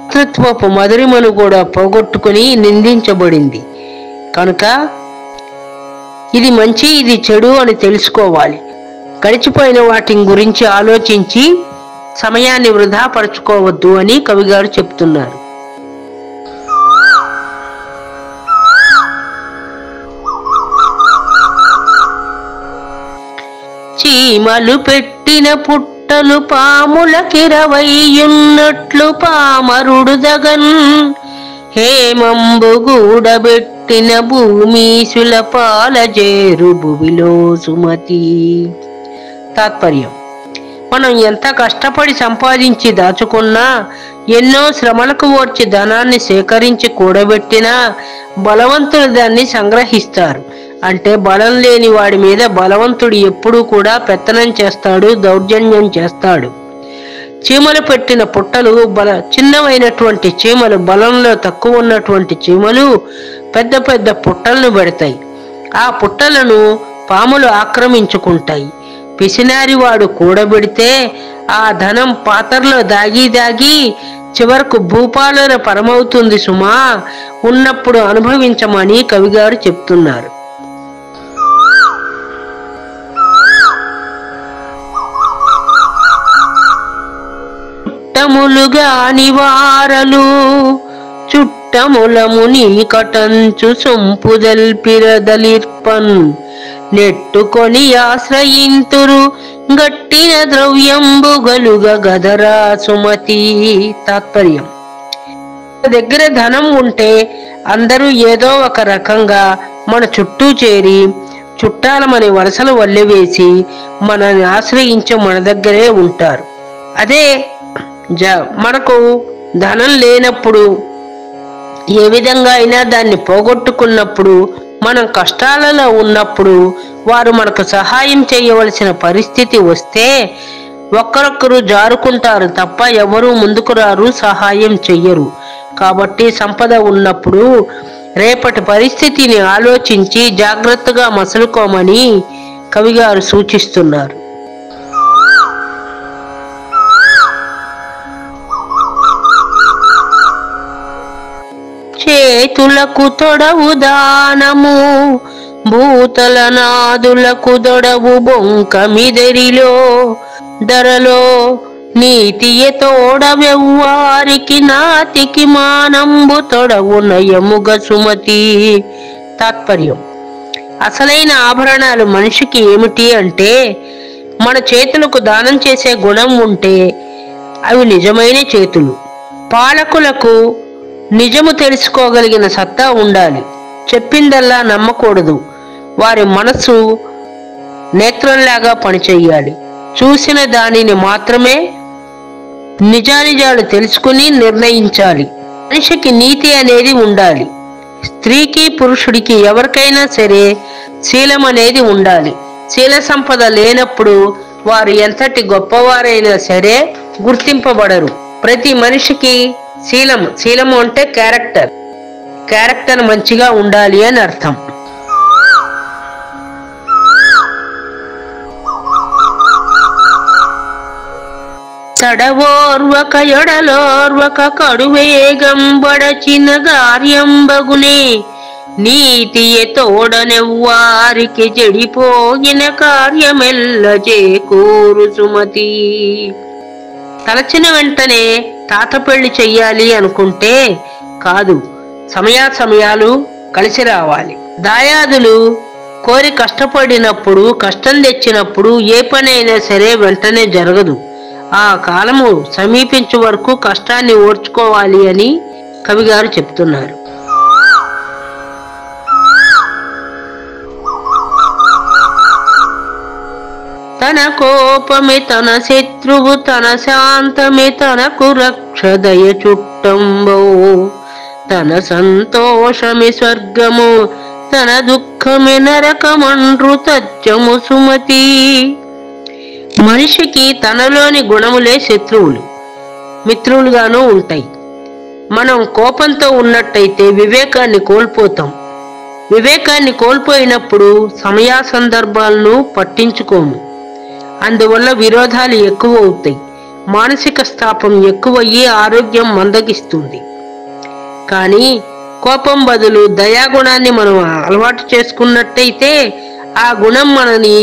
మాతృత్వపు మధురిమను కూడా పోగొట్టుకుని నిందించబడింది. కనుక ఇది మంచి, ఇది చెడు అని తెలుసుకోవాలి. గడిచిపోయిన వాటి గురించి ఆలోచించి సమయాన్ని వృధా పరచుకోవద్దు అని కవిగారు చెప్తున్నారు. చీమలు పెట్టిన పుట్టలు పాములకిరవైయున్నట్లు పామరుడు జగన్, హేమంబు గూడబెట్టిన భూమీసుల పాలజేరు భువిలో సుమతి. తాత్పర్యం: మనం ఎంత కష్టపడి సంపాదించి దాచుకున్నా, ఎన్నో శ్రమలకు ఓర్చి ధనాన్ని సేకరించి కూడబెట్టినా బలవంతులు దాన్ని సంగ్రహిస్తారు. అంటే బలం లేని వాడి మీద బలవంతుడు ఎప్పుడూ కూడా పెత్తనం చేస్తాడు, దౌర్జన్యం చేస్తాడు. చీమలు పెట్టిన పుట్టలు చిన్నవైనటువంటి చీమలు, బలంలో తక్కువ ఉన్నటువంటి చీమలు పెద్ద పెద్ద పుట్టలను పెడతాయి. ఆ పుట్టలను పాములు ఆక్రమించుకుంటాయి. పిసినారి వాడు కూడబెడితే ఆ ధనం పాత్రలో దాగి చివరకు భూపాలుర పరమవుతుంది సుమా. ఉన్నప్పుడు అనుభవించమని కవిగారు చెప్తున్నారు. చుట్టములుగాని వారలు చుట్టములముని కటంచు సొంపుదల్పిరదలిర్పన్, నెట్టుకొని ఆశ్రయింతురు గట్టిన ద్రవ్యంబుగలుగ గదరా సుమతి. తాత్పర్యం: దగ్గర ధనం ఉంటే అందరూ ఏదో ఒక రకంగా మన చుట్టూ చేరి చుట్టాలమని వలసలు వల్లెవేసి మనల్ని ఆశ్రయించి మన దగ్గరే ఉంటారు. అదే మనకు ధనం లేనప్పుడు, ఏ విధంగా అయినా దాన్ని పోగొట్టుకున్నప్పుడు, మనం కష్టాలలో ఉన్నప్పుడు వారు మనకు సహాయం చేయవలసిన పరిస్థితి వస్తే ఒక్కరొక్కరు జారుకుంటారు తప్ప ఎవరూ ముందుకు రారు, సహాయం చెయ్యరు. కాబట్టి సంపద ఉన్నప్పుడు రేపటి పరిస్థితిని ఆలోచించి జాగ్రత్తగా మసలుకోమని కవిగారు సూచిస్తున్నారు. చేతులకు తొడవు దానము, భూతల నాదులకు దొడవు బొంకమిదరిలో, ధరలో నీతియే తోడవెవ్వారికి నాతికి మానంబు తొడవు నయముగ సుమతి. తాత్పర్యం: అసలైన ఆభరణాలు మనిషికి ఏమిటి అంటే, మన చేతులకు దానం చేసే గుణం ఉంటే అవి నిజమైన చేతులు. పాలకులకు నిజము తెలుసుకోగలిగిన సత్తా ఉండాలి. చెప్పిందల్లా నమ్మకూడదు. వారి మనసు నేత్రంలాగా పనిచేయాలి. చూసిన దానిని మాత్రమే నిజానిజాలు తెలుసుకుని నిర్ణయించాలి. మనిషికి నీతి అనేది ఉండాలి. స్త్రీకి పురుషుడికి ఎవరికైనా సరే శీలం అనేది ఉండాలి. శీల సంపద లేనప్పుడు వారు ఎంతటి గొప్పవారైనా సరే గుర్తింపబడరు. ప్రతి మనిషికి శీలము అంటే క్యారెక్టర్. క్యారెక్టర్ మంచిగా ఉండాలి అని అర్థం. తడవోర్వక ఎడలోర్వక కడువేగం బడచిన గార్యంబగునే నీతియే తోడనెవ్వారికి చెడిపోయిన కార్యమెల్ల చేకూరు సుమతి. తలచిన వెంటనే తాత పెళ్లి చెయ్యాలి అనుకుంటే కాదు, సమయాలు కలిసి రావాలి. దాయాదులు కోరి కష్టపడినప్పుడు, కష్టం తెచ్చినప్పుడు ఏ పనైనా సరే వెంటనే జరగదు. ఆ కాలము సమీపించే వరకు కష్టాన్ని ఓర్చుకోవాలి అని కవిగారు చెప్తున్నారు. తన కోపమే తన శత్రువు, తన శాంతమే తనకు రక్ష దయ చుట్టంబో, తన సంతోషమే స్వర్గము, తన దుఃఖమే నరకమండ్రు తత్యము సుమతి. మనిషికి తనలోని గుణములే శత్రువులు, మిత్రులుగాను ఉంటాయి. మనం కోపంతో ఉన్నట్టయితే వివేకాన్ని కోల్పోతాం. వివేకాన్ని కోల్పోయినప్పుడు సందర్భాలను పట్టించుకోము. అందువల్ల విరోధాలు ఎక్కువ అవుతాయి, మానసిక స్థాపం ఎక్కువయ్యి ఆరోగ్యం మందగిస్తుంది. కానీ కోపం బదులు దయాగుణాన్ని మనం అలవాటు చేసుకున్నట్టయితే ఆ గుణం మనని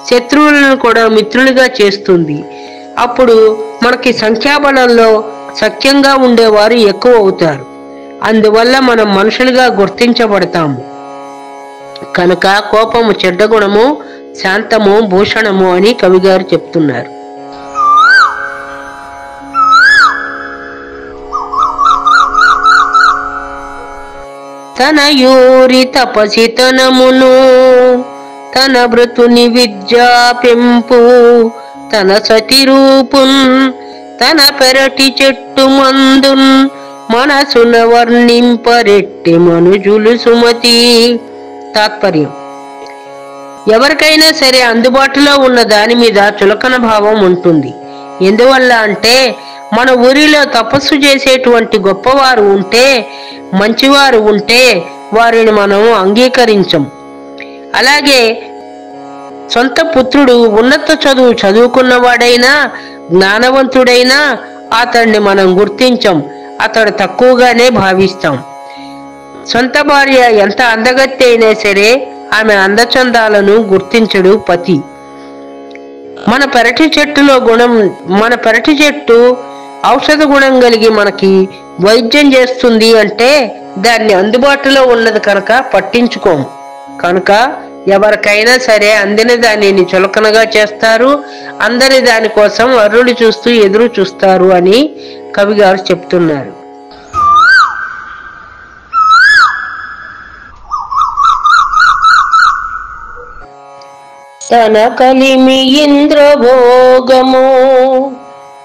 శత్రువులను కూడా మిత్రులుగా చేస్తుంది. అప్పుడు మనకి సంఖ్యాబలంలో సఖ్యంగా ఉండేవారు ఎక్కువ అవుతారు. అందువల్ల మనం మనుషులుగా గుర్తించబడతాము. కనుక కోపము చెడ్డ గుణము, శాంతము భూషణము అని కవిగారు చెప్తున్నారు. తన యూరి తపసితనమును, తన భృతుని విద్యా పెంపు, తన సతి రూపున్, తన పెరటి చెట్టు మందున్, మనసున వర్ణింపరెట్టి మనుజులు సుమతి. తాత్పర్యం: ఎవరికైనా సరే అందుబాటులో ఉన్న దాని మీద చులకన భావం ఉంటుంది. ఎందువల్ల అంటే మన ఊరిలో తపస్సు చేసేటువంటి గొప్పవారు ఉంటే, మంచివారు ఉంటే వారిని మనం అంగీకరించం. అలాగే సొంత పుత్రుడు ఉన్నత చదువు చదువుకున్నవాడైనా, జ్ఞానవంతుడైనా అతన్ని మనం గుర్తించం, అతడు తక్కువగానే భావిస్తాం. సొంత భార్య ఎంత అందగత్తె అయినా సరే ఆమె అందచందాలను గుర్తించడు పతి. మన పెరటి చెట్టు ఔషధ గుణం కలిగి మనకి వైద్యం చేస్తుంది అంటే దాన్ని అందుబాటులో ఉన్నది కనుక పట్టించుకోము. కనుక ఎవరికైనా సరే అందిన దానిని చులకనగా చేస్తారు, అందరి దానికోసం అర్రులు చూస్తూ ఎదురు చూస్తారు అని కవిగారు చెప్తున్నారు. తన కలిమి ఇంద్రభోగము,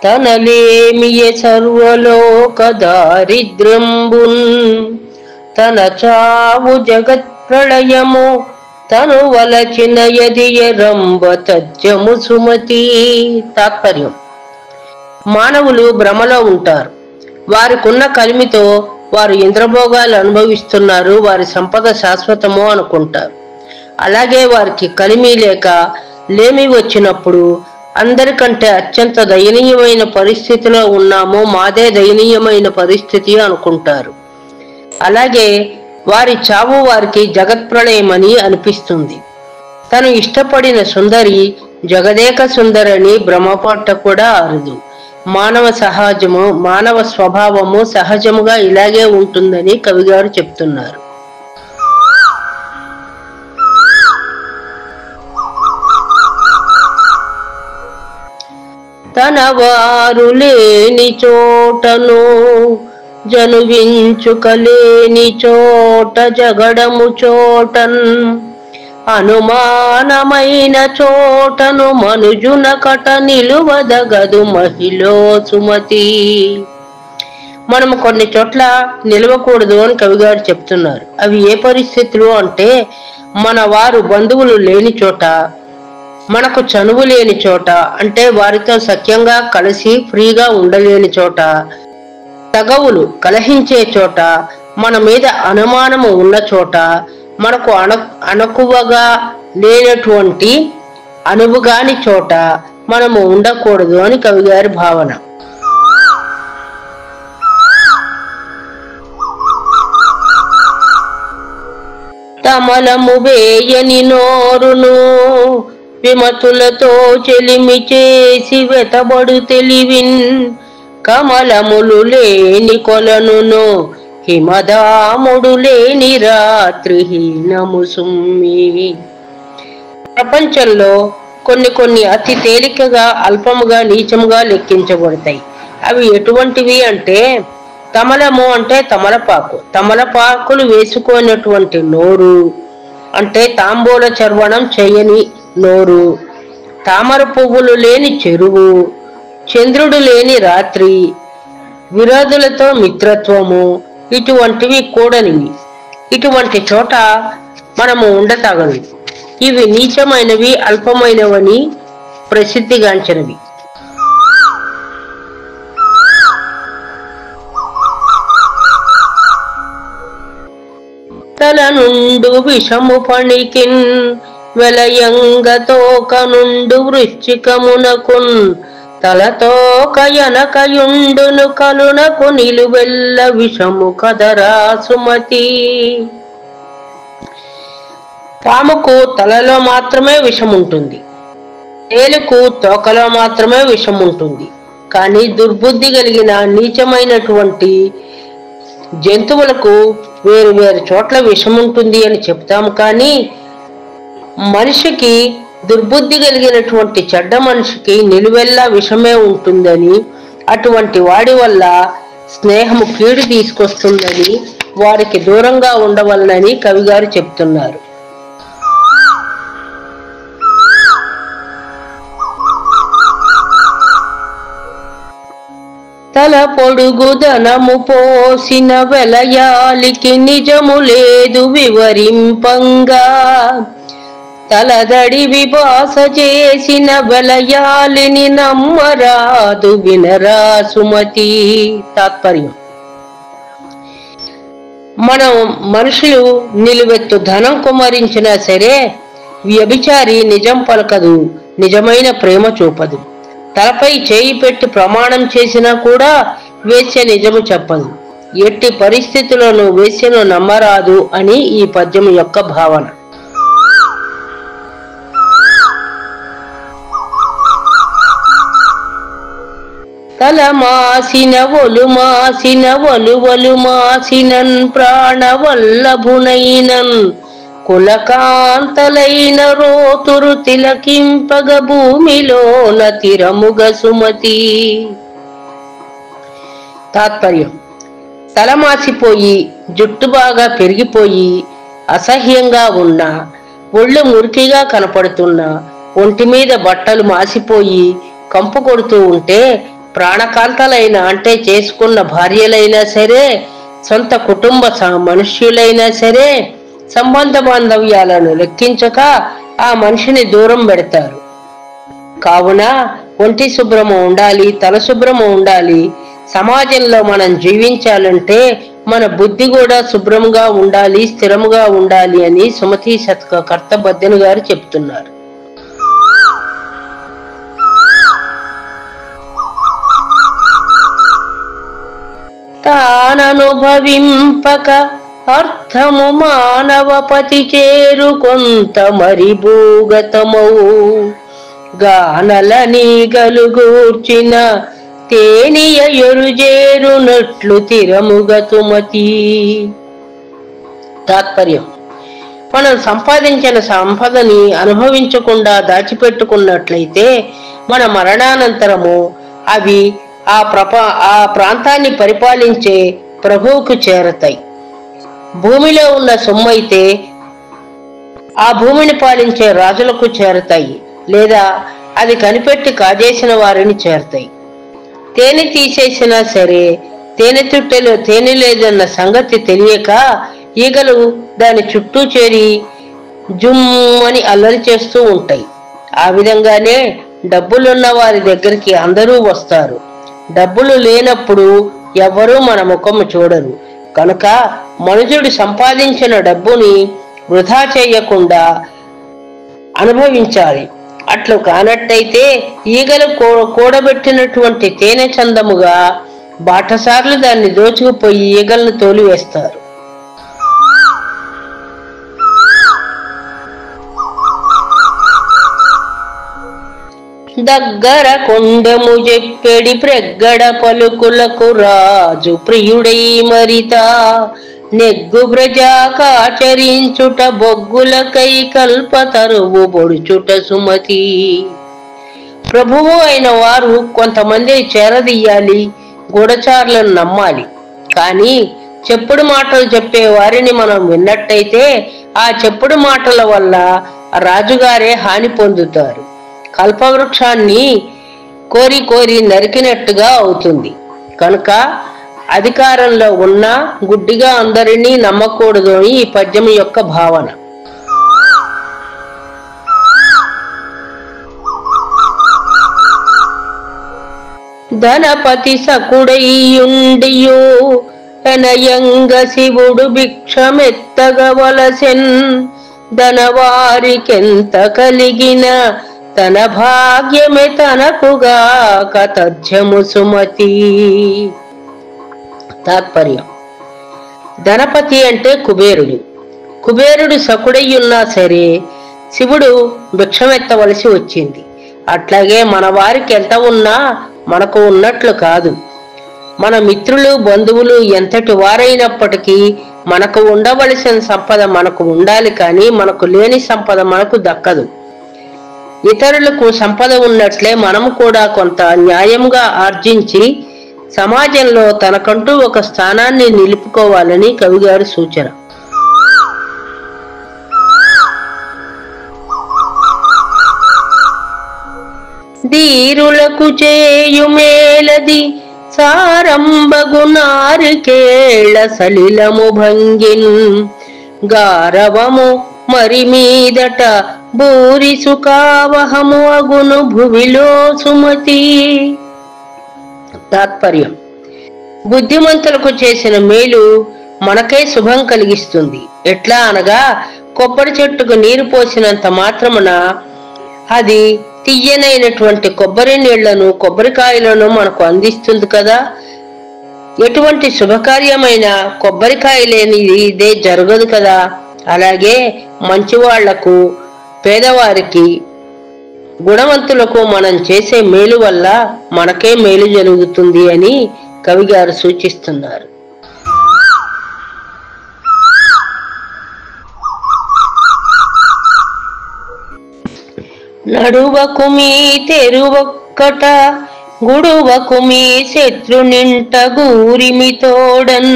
తనలేమియ సర్వలోక దారిద్ర్యంబున్, తన చావు జగత్ ప్రళయము, తను వలచిన యదియ రంభ తజ్జము సుమతి. తాత్పర్యం: మానవులు భ్రమలో ఉంటారు. వారికున్న కలిమితో వారు ఇంద్రభోగాలు అనుభవిస్తున్నారు, వారి సంపద శాశ్వతము అనుకుంటారు. అలాగే వారికి కలిమి లేక లేమి వచ్చినప్పుడు అందరికంటే అత్యంత దయనీయమైన పరిస్థితిలో ఉన్నాము, మాదే దయనీయమైన పరిస్థితి అనుకుంటారు. అలాగే వారి చావు వారికి జగత్ప్రళయమని అనిపిస్తుంది. తను ఇష్టపడిన సుందరి జగదేక సుందరని భ్రమపట్ట కూడా అరుదు. మానవ స్వభావము సహజముగా ఇలాగే ఉంటుందని కవిగారు చెప్తున్నారు. తన వారు లేని చోటను జనువించుకలేని చోట జగడము చోటన్, అనుమానమైన చోటను మనుజున కట నిలువదగదు మహిళో సుమతి. మనం కొన్ని చోట్ల నిలవకూడదు అని కవిగారు చెప్తున్నారు. అవి ఏ పరిస్థితులు అంటే, మన వారు బంధువులు లేని చోట, మనకు చనువు లేని చోట, అంటే వారితో సఖ్యంగా కలిసి ఫ్రీగా ఉండలేని చోట, తగవులు కలహించే చోట, మన మీద అనుమానము ఉన్న చోట మనకు అణకువగా లేనటువంటి అనువుగాని చోట మనము ఉండకూడదు అని కవిగారి భావన. తమలము వేయని నోరును విమతులతో చెలిమి చేసి వెతబడు తెలివిన్ కమలములు లేని కొలనును హిమదాముడు లేని రాత్రి హీనము సుమ్మి. ప్రపంచంలో కొన్ని అతి తేలికగా అల్పముగా నీచముగా లెక్కించబడతాయి. అవి ఎటువంటివి అంటే తమలము అంటే తమలపాకు, తమలపాకులు వేసుకున్నటువంటి నోరు అంటే తాంబూల చర్వణం చేయని నోరు, తామర పువ్వులు లేని చెరువు, చంద్రుడు లేని రాత్రి, విరోధులతో మిత్రత్వము, ఇటువంటివి కూడనివి. ఇటువంటి చోట మనము ఉండతగదు. ఇవి నీచమైనవి, అల్పమైనవని ప్రసిద్ధిగాంచినవి. తల నుండు విషము పణికిన్ వెలయంగతో కనుండు వృశ్చికమునకున్ తలతోక ఎనకయుండును కలునకు నిలువెల్ల విషము కదరా సుమతి. పాముకు తలలో మాత్రమే విషం ఉంటుంది, తేలుకు తోకలో మాత్రమే విషం ఉంటుంది. కానీ దుర్బుద్ధి కలిగిన నీచమైనటువంటి జంతువులకు వేరు వేరు చోట్ల విషం ఉంటుంది అని చెప్తాము. కానీ మనిషికి, దుర్బుద్ధి కలిగినటువంటి చెడ్డ మనిషికి నిలువెల్లా విషమే ఉంటుందని, అటువంటి వాడి వల్ల స్నేహము కీడు తీసుకొస్తుందని, వారికి దూరంగా ఉండవలనని కవిగారు చెప్తున్నారు. తల పొడుగు ధనము పోసిన వెలయాలికి నిజము లేదు వివరింపంగా, తలదడి విభాస చేసిన వెలయాలిని నమ్మరాదు వినరా సుమతి. తాత్పర్యం: మనం మనుషులు నిలువెత్తు ధనం కుమరించినా సరే వ్యభిచారి నిజం పలకదు, నిజమైన ప్రేమ చూపదు. తలపై చేయి పెట్టి ప్రమాణం చేసినా కూడా వేశ్య నిజము చెప్పదు. ఎట్టి పరిస్థితులను వేశ్యను నమ్మరాదు అని ఈ పద్యం యొక్క భావన. తల మాసిన ఒలు మాసిన ఒలువలు మాసినన్ ప్రాణవల్లభునైనన్ కులకాంతలైన రోతురు తిలకింపగ భూమిలోన తిరముగ సుమతి. తాత్పర్యం: తలమాసిపోయి జుట్టు బాగా పెరిగిపోయి అసహ్యంగా ఉన్నా, ఒళ్ళు మురికిగా కనపడుతున్నా, ఒంటి మీద బట్టలు మాసిపోయి కంపు కొడుతూ ఉంటే ప్రాణకాంతలైన అంటే చేసుకున్న భార్యలైనా సరే, సొంత కుటుంబ మనుష్యులైనా సరే సంబంధ బాంధవ్యాలను లెక్కించక ఆ మనిషిని దూరం పెడతారు. కావున ఒంటి శుభ్రము ఉండాలి, తల శుభ్రము ఉండాలి. సమాజంలో మనం జీవించాలంటే మన బుద్ధి కూడా శుభ్రంగా ఉండాలి, స్థిరముగా ఉండాలి అని సుమతి శతక కర్త బద్దెన గారు చెప్తున్నారు. తాననుభవింపక అర్థము మానవపతి చేరు కొంత మరి భూగతమౌ గానలని గలుగూర్చిన తేనియ ఎరుజేరునట్లు తిరముగతుమతి. తాత్పర్యం: మనం సంపాదించిన సంపదని అనుభవించకుండా దాచిపెట్టుకున్నట్లయితే మన మరణానంతరము అవి ఆ ప్రాంతాన్ని పరిపాలించే ప్రభువుకు చేరతాయి. భూమిలో ఉన్న సొమ్మైతే ఆ భూమిని పాలించే రాజులకు చేరతాయి, లేదా అది కనిపెట్టి కాజేసిన వారిని చేరతాయి. తేనె తీసేసినా సరే తేనె తుట్టెలో తేనె లేదన్న సంగతి తెలియక ఈగలు దాని చుట్టూ చేరి జుమ్మని అల్లరి చేస్తూ ఉంటాయి. ఆ విధంగానే డబ్బులున్న వారి దగ్గరికి అందరూ వస్తారు. డబ్బులు లేనప్పుడు ఎవ్వరూ మన ముఖము చూడరు. కనుక మనుషుడు సంపాదించిన డబ్బుని వృధా చేయకుండా అనుభవించాలి. అట్లు కానట్టయితే ఈగలు కూడబెట్టినటువంటి తేనె చందముగా బాటసార్లు దాన్ని దోచుకుపోయి ఈగలను తోలివేస్తారు. దగ్గర కొండము చెప్పెడి ప్రగ్గడ పలుకులకు రాజు ప్రియుడై మరిత నెగ్గు ప్రజాకాచరించుట బొగ్గులకై కల్పతరువు బొడుచుట సుమతి. ప్రభువు అయిన వారు కొంతమంది చేరదీయాలి, గూఢచారులను నమ్మాలి. కానీ చెప్పుడు మాటలు చెప్పే వారిని మనం విన్నట్టయితే ఆ చెప్పుడు మాటల వల్ల రాజుగారే హాని పొందుతారు. కల్పవృక్షాన్ని కోరి కోరి నరికినట్టుగా అవుతుంది. కనుక అధికారంలో ఉన్న గుడ్డిగా అందరినీ నమ్మకూడదు అని ఈ పద్యం యొక్క భావన. ధనపతి సకుడైయుండియు ఎనయంగ శివుడు భిక్షమెత్తగవలసెన్ ధనవారికెంత కలిగిన తన భాగ్యమే తనకుగాక తథ్యము సుమతి. తాత్పర్యం: ధనపతి అంటే కుబేరుడు. కుబేరుడు సకుడయ్యున్నా సరే శివుడు భిక్షమెత్తవలసి వచ్చింది. అట్లాగే మన వారికి ఎంత ఉన్నా మనకు ఉన్నట్లు కాదు. మన మిత్రులు బంధువులు ఎంతటి వారైనప్పటికీ మనకు ఉండవలసిన సంపద మనకు ఉండాలి, కానీ మనకు లేని సంపద మనకు దక్కదు. ఇతరులకు సంపద ఉన్నట్లే మనము కూడా కొంత న్యాయంగా ఆర్జించి సమాజంలో తనకంటూ ఒక స్థానాన్ని నిలుపుకోవాలని కవిగారి సూచన. ధీరులకు చేయుమేలది సారంబగు నారికేళ సలిలము భంగిన్ గారవము మరి మీదట భూరి సుఖావహము అగును భువిలో సుమతి. తాత్పర్యం: బుద్ధిమంతులకు చేసిన మేలు మనకే శుభం కలిగిస్తుంది. ఎట్లా అనగా కొబ్బరి చెట్టుకు నీరు పోసినంత మాత్రమున అది తియ్యనైనటువంటి కొబ్బరి నీళ్లను కొబ్బరికాయలను మనకు అందిస్తుంది కదా. ఎటువంటి శుభకార్యమైన కొబ్బరికాయ లేనిది ఇదే జరగదు కదా. అలాగే మంచివాళ్లకు, పేదవారికి, గుణవంతులకు మనం చేసే మేలు వల్ల మనకే మేలు జరుగుతుంది అని కవిగారు సూచిస్తున్నారు. నడువకు మీ తెరువొక్కట గుడువకు మీ శత్రునింట గూరిమి తోడన్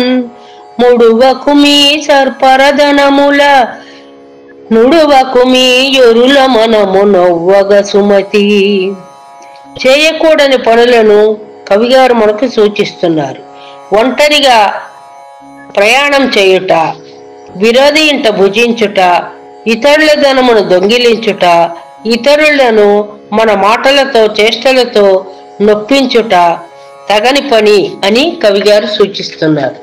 ముడువకు మీ సర్పరదనముల నుడువకు మీ ఎరుల మనము నవ్వగ సుమతి. చేయకూడని పనులను కవిగారు మనకు సూచిస్తున్నారు. ఒంటరిగా ప్రయాణం చేయుట, విరోధి ఇంట భుజించుట, ఇతరుల ధనమును దొంగిలించుట, ఇతరులను మన మాటలతో చేష్టలతో నొప్పించుట తగని పని అని కవిగారు సూచిస్తున్నారు.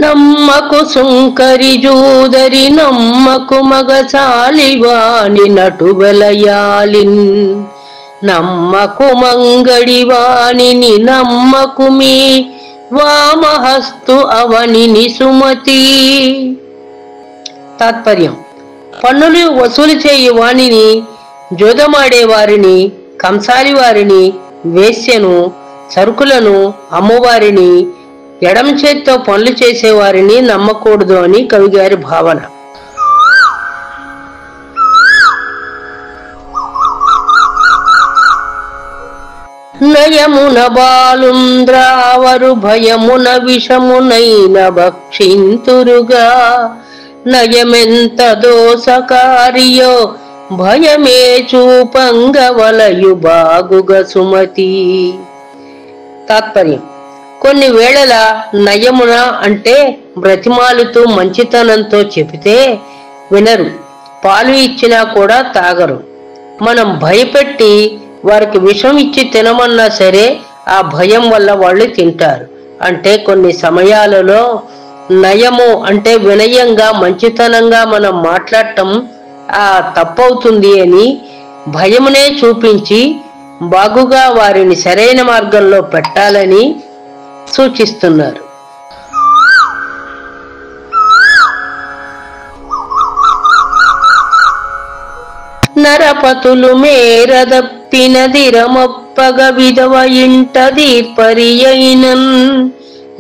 నమ్మకు సుంకరి జూదరి నమ్మకు మగసాలివాని నటువెలయాలిన్ నమ్మకు మంగడివాణిని నమ్మకు మీ వామహస్తు అవనిని సుమతి. తాత్పర్యం: పన్నులు వసూలు చేయు వాణిని, జోదమాడే వారిని, కంసాలి వారిని, వేశ్యను, సరుకులను అమ్మువారిని, ఎడమ చేత్తో పనులు చేసేవారిని నమ్మకూడదు అని కవిగారి భావన. నయమున బాలుంద్రావరు భయమున విషమునైన భక్షింతురుగా నయమెంత దోసకారియో భయమే చూపంగవలయు బాగుగ సుమతి. తాత్పర్యం: కొన్ని వేళల నయమున అంటే బ్రతిమాలుతూ మంచితనంతో చెబితే వినరు, పాలు ఇచ్చినా కూడా తాగరు. మనం భయపెట్టి వారికి విషం ఇచ్చి తినమన్నా సరే ఆ భయం వల్ల వాళ్ళు తింటారు. అంటే కొన్ని సమయాలలో నయము అంటే వినయంగా మంచితనంగా మనం మాట్లాడటం తప్పవుతుంది అని భయమునే చూపించి బాగుగా వారిని సరైన మార్గంలో పెట్టాలని సూచిస్తున్నారు. నరపతులు మేరదప్పినదిరమొప్పగ విధవ ఇంట దీర్పరియైనన్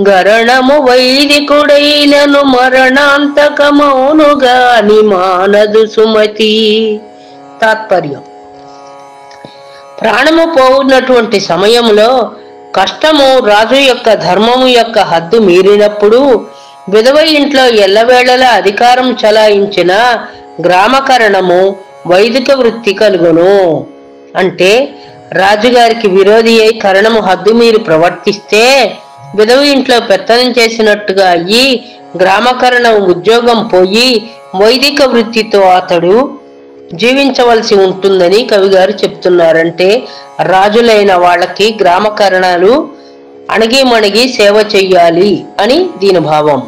గరణము వైదికుడైనను మరణాంతకమౌనుగాని మానదు సుమతి. తాత్పర్యం: ప్రాణము పోవున్నటువంటి సమయంలో కష్టము రాజు యొక్క ధర్మము యొక్క హద్దు మీరినప్పుడు విధవ ఇంట్లో ఎల్లవేళలా అధికారం చలాయించిన గ్రామకరణము వైదిక వృత్తి కలుగును. అంటే రాజుగారికి విరోధి అయి కరణము హద్దు మీరి ప్రవర్తిస్తే విధవ ఇంట్లో పెత్తనం చేసినట్టుగా అయ్యి గ్రామకరణం ఉద్యోగం పోయి వైదిక వృత్తితో అతడు జీవించవలసి ఉంటుందని కవిగారు చెప్తున్నారంటే రాజులైన వాళ్ళకి గ్రామకరణాలు అణగిమణిగి సేవ చెయ్యాలి అని దీని భావం.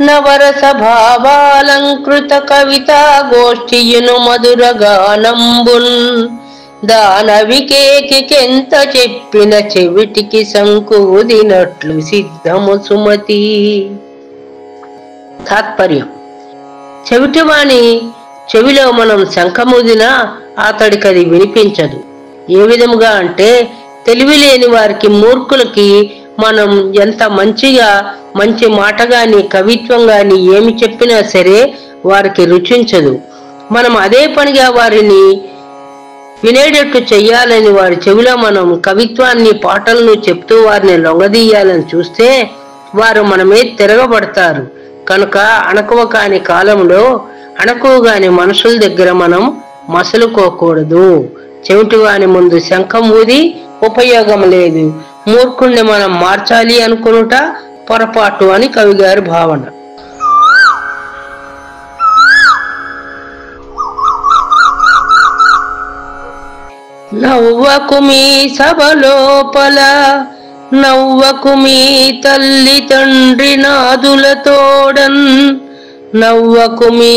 నవరస భావాలంకృత కవితా గోష్ఠియును మధుర గానంబున్ దానవికేకికెంత చెప్పిన చెవిటికి సంకూదినట్లు సిద్ధము సుమతి. తాత్పర్యం: చెవిటివాణి చెవిలో మనం శంఖముదినా అతడికి అది వినిపించదు. ఏ విధముగా అంటే తెలివి లేని వారికి మూర్ఖులకి మనం ఎంత మంచి మాట గాని కవిత్వం గాని ఏమి చెప్పినా సరే వారికి రుచించదు. మనం అదే పనిగా వారిని వినేటట్టు చెయ్యాలని వారి చెవిలో మనం కవిత్వాన్ని పాటలను చెప్తూ వారిని లొంగదీయాలని చూస్తే వారు మనమే తిరగబడతారు. కనుక అణకువ కాని కాలంలో అణకువగాని మనుషుల దగ్గర మనం మసలుకోకూడదు. చెవిటివాని ముందు శంఖం ఊది ఉపయోగం లేదు. మూర్ఖుణ్ణి మనం మార్చాలి అనుకునుట పొరపాటు అని కవిగారి భావన. నవ్వకు మీ సభలోపల నవ్వకు మీ తల్లి తండ్రి నాదులతోడన్ నవ్వకు మీ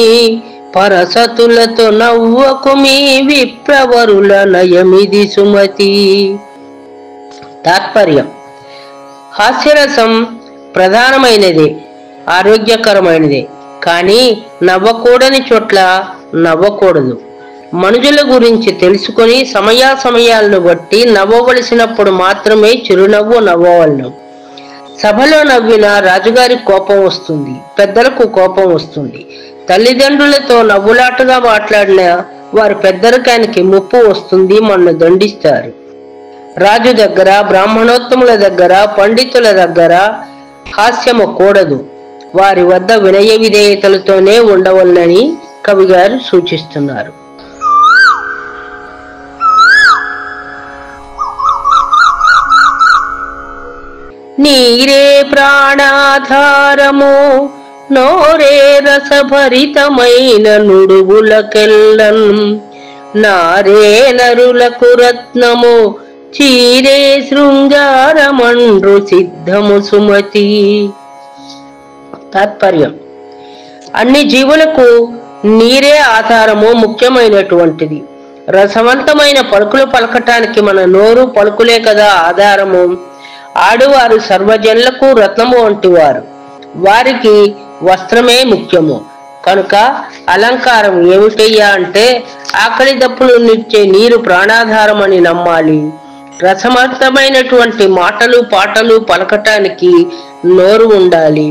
పరసతులతో నవ్వకు మీ విప్రవరుల నయమిది సుమతి. తాత్పర్యం: హాస్యరసం ప్రధానమైనదే, ఆరోగ్యకరమైనదే. కానీ నవ్వకూడని చోట్ల నవ్వకూడదు. మనుషుల గురించి తెలుసుకొని సమయాలను బట్టి నవ్వవలసినప్పుడు మాత్రమే చిరునవ్వు నవ్వవలను. సభలో నవ్విన రాజుగారి కోపం వస్తుంది, పెద్దలకు కోపం వస్తుంది. తల్లిదండ్రులతో నవ్వులాటగా మాట్లాడిన వారి పెద్దరికానికి ముప్పు వస్తుంది, మనల్ని దండిస్తారు. రాజు దగ్గర, బ్రాహ్మణోత్తముల దగ్గర, పండితుల దగ్గర హాస్యము కూడదు. వారి వద్ద వినయ విధేయతలతోనే ఉండవలనని కవిగారు సూచిస్తున్నారు. నీరే ప్రాణాధారము నోరే రసభరితమైన నుడుగులకెల్లన్ నారే నరులకు రత్నము చీరే శృంగారమండ్రు సిద్ధము సుమతి. తాత్పర్యం: అన్ని జీవులకు నీరే ఆధారము ముఖ్యమైనటువంటిది. రసవంతమైన పలుకులు పలకటానికి మన నోరు పలుకులే కదా ఆధారము. ఆడువారు సర్వజనులకు రత్నము వంటివారు. వారికి వస్త్రమే ముఖ్యము. కనుక అలంకారం ఏమిటయ్యా అంటే ఆకలి దప్పులు నిచ్చే నీరు ప్రాణాధారం అని నమ్మాలి. రసవంతమైనటువంటి మాటలు పాటలు పలకటానికి నోరు ఉండాలి.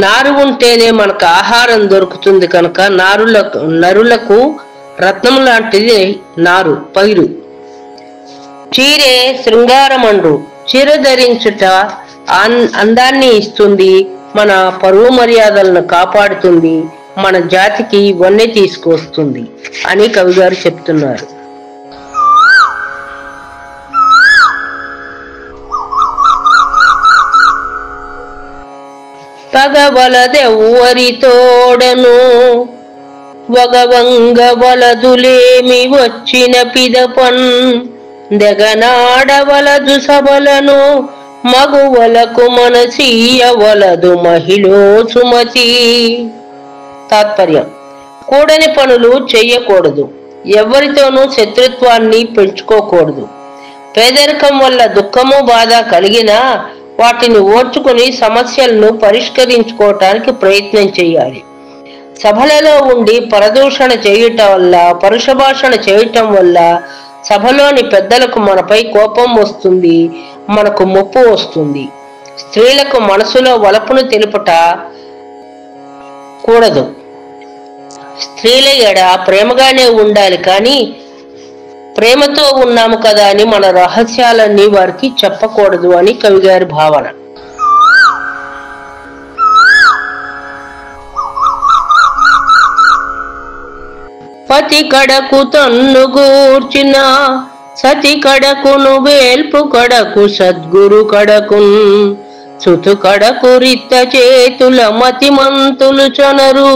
నారు ఉంటేనే మనకు ఆహారం దొరుకుతుంది. కనుక నరులకు రత్నం లాంటిది నారు, పైరు. చీరే శృంగారమండ్రు, చీర ధరించుట అందాన్ని ఇస్తుంది, మన పరువు మర్యాదలను కాపాడుతుంది, మన జాతికి వన్నె తీసుకొస్తుంది అని కవిగారు చెప్తున్నారు. పగవలదెవ్వరితోడను వగవంగవలదులేమి వచ్చిన పిదపన్ దెగనాడవలదు సభలను మగువలకు మనసీయవలదు మహిళో సుమతి. తాత్పర్యం: కూడని పనులు చెయ్యకూడదు, ఎవరితోనూ శత్రుత్వాన్ని పెంచుకోకూడదు. పేదరికం వల్ల దుఃఖము బాధ కలిగినా వాటిని ఓర్చుకుని సమస్యలను పరిష్కరించుకోవటానికి ప్రయత్నం చేయాలి. సభలలో ఉండి పరదూషణ చేయటం వల్ల, పరుష భాషణ చేయటం వల్ల సభలోని పెద్దలకు మనపై కోపం వస్తుంది, మనకు ముప్పు వస్తుంది. స్త్రీలకు మనసులో వలపును తెలుపుట కూడదు. స్త్రీల ఎడ ప్రేమగానే ఉండాలి, కానీ ప్రేమతో ఉన్నాము కదా అని మన రహస్యాలన్నీ వారికి చెప్పకూడదు అని కవిగారి భావన. పతి కడకు తన్ను గూర్చిన సతి కడకును వేల్పు కడకు సద్గురు కడకున్ సుతు కడకు రిత్త చేతుల మతిమంతులు చొనరు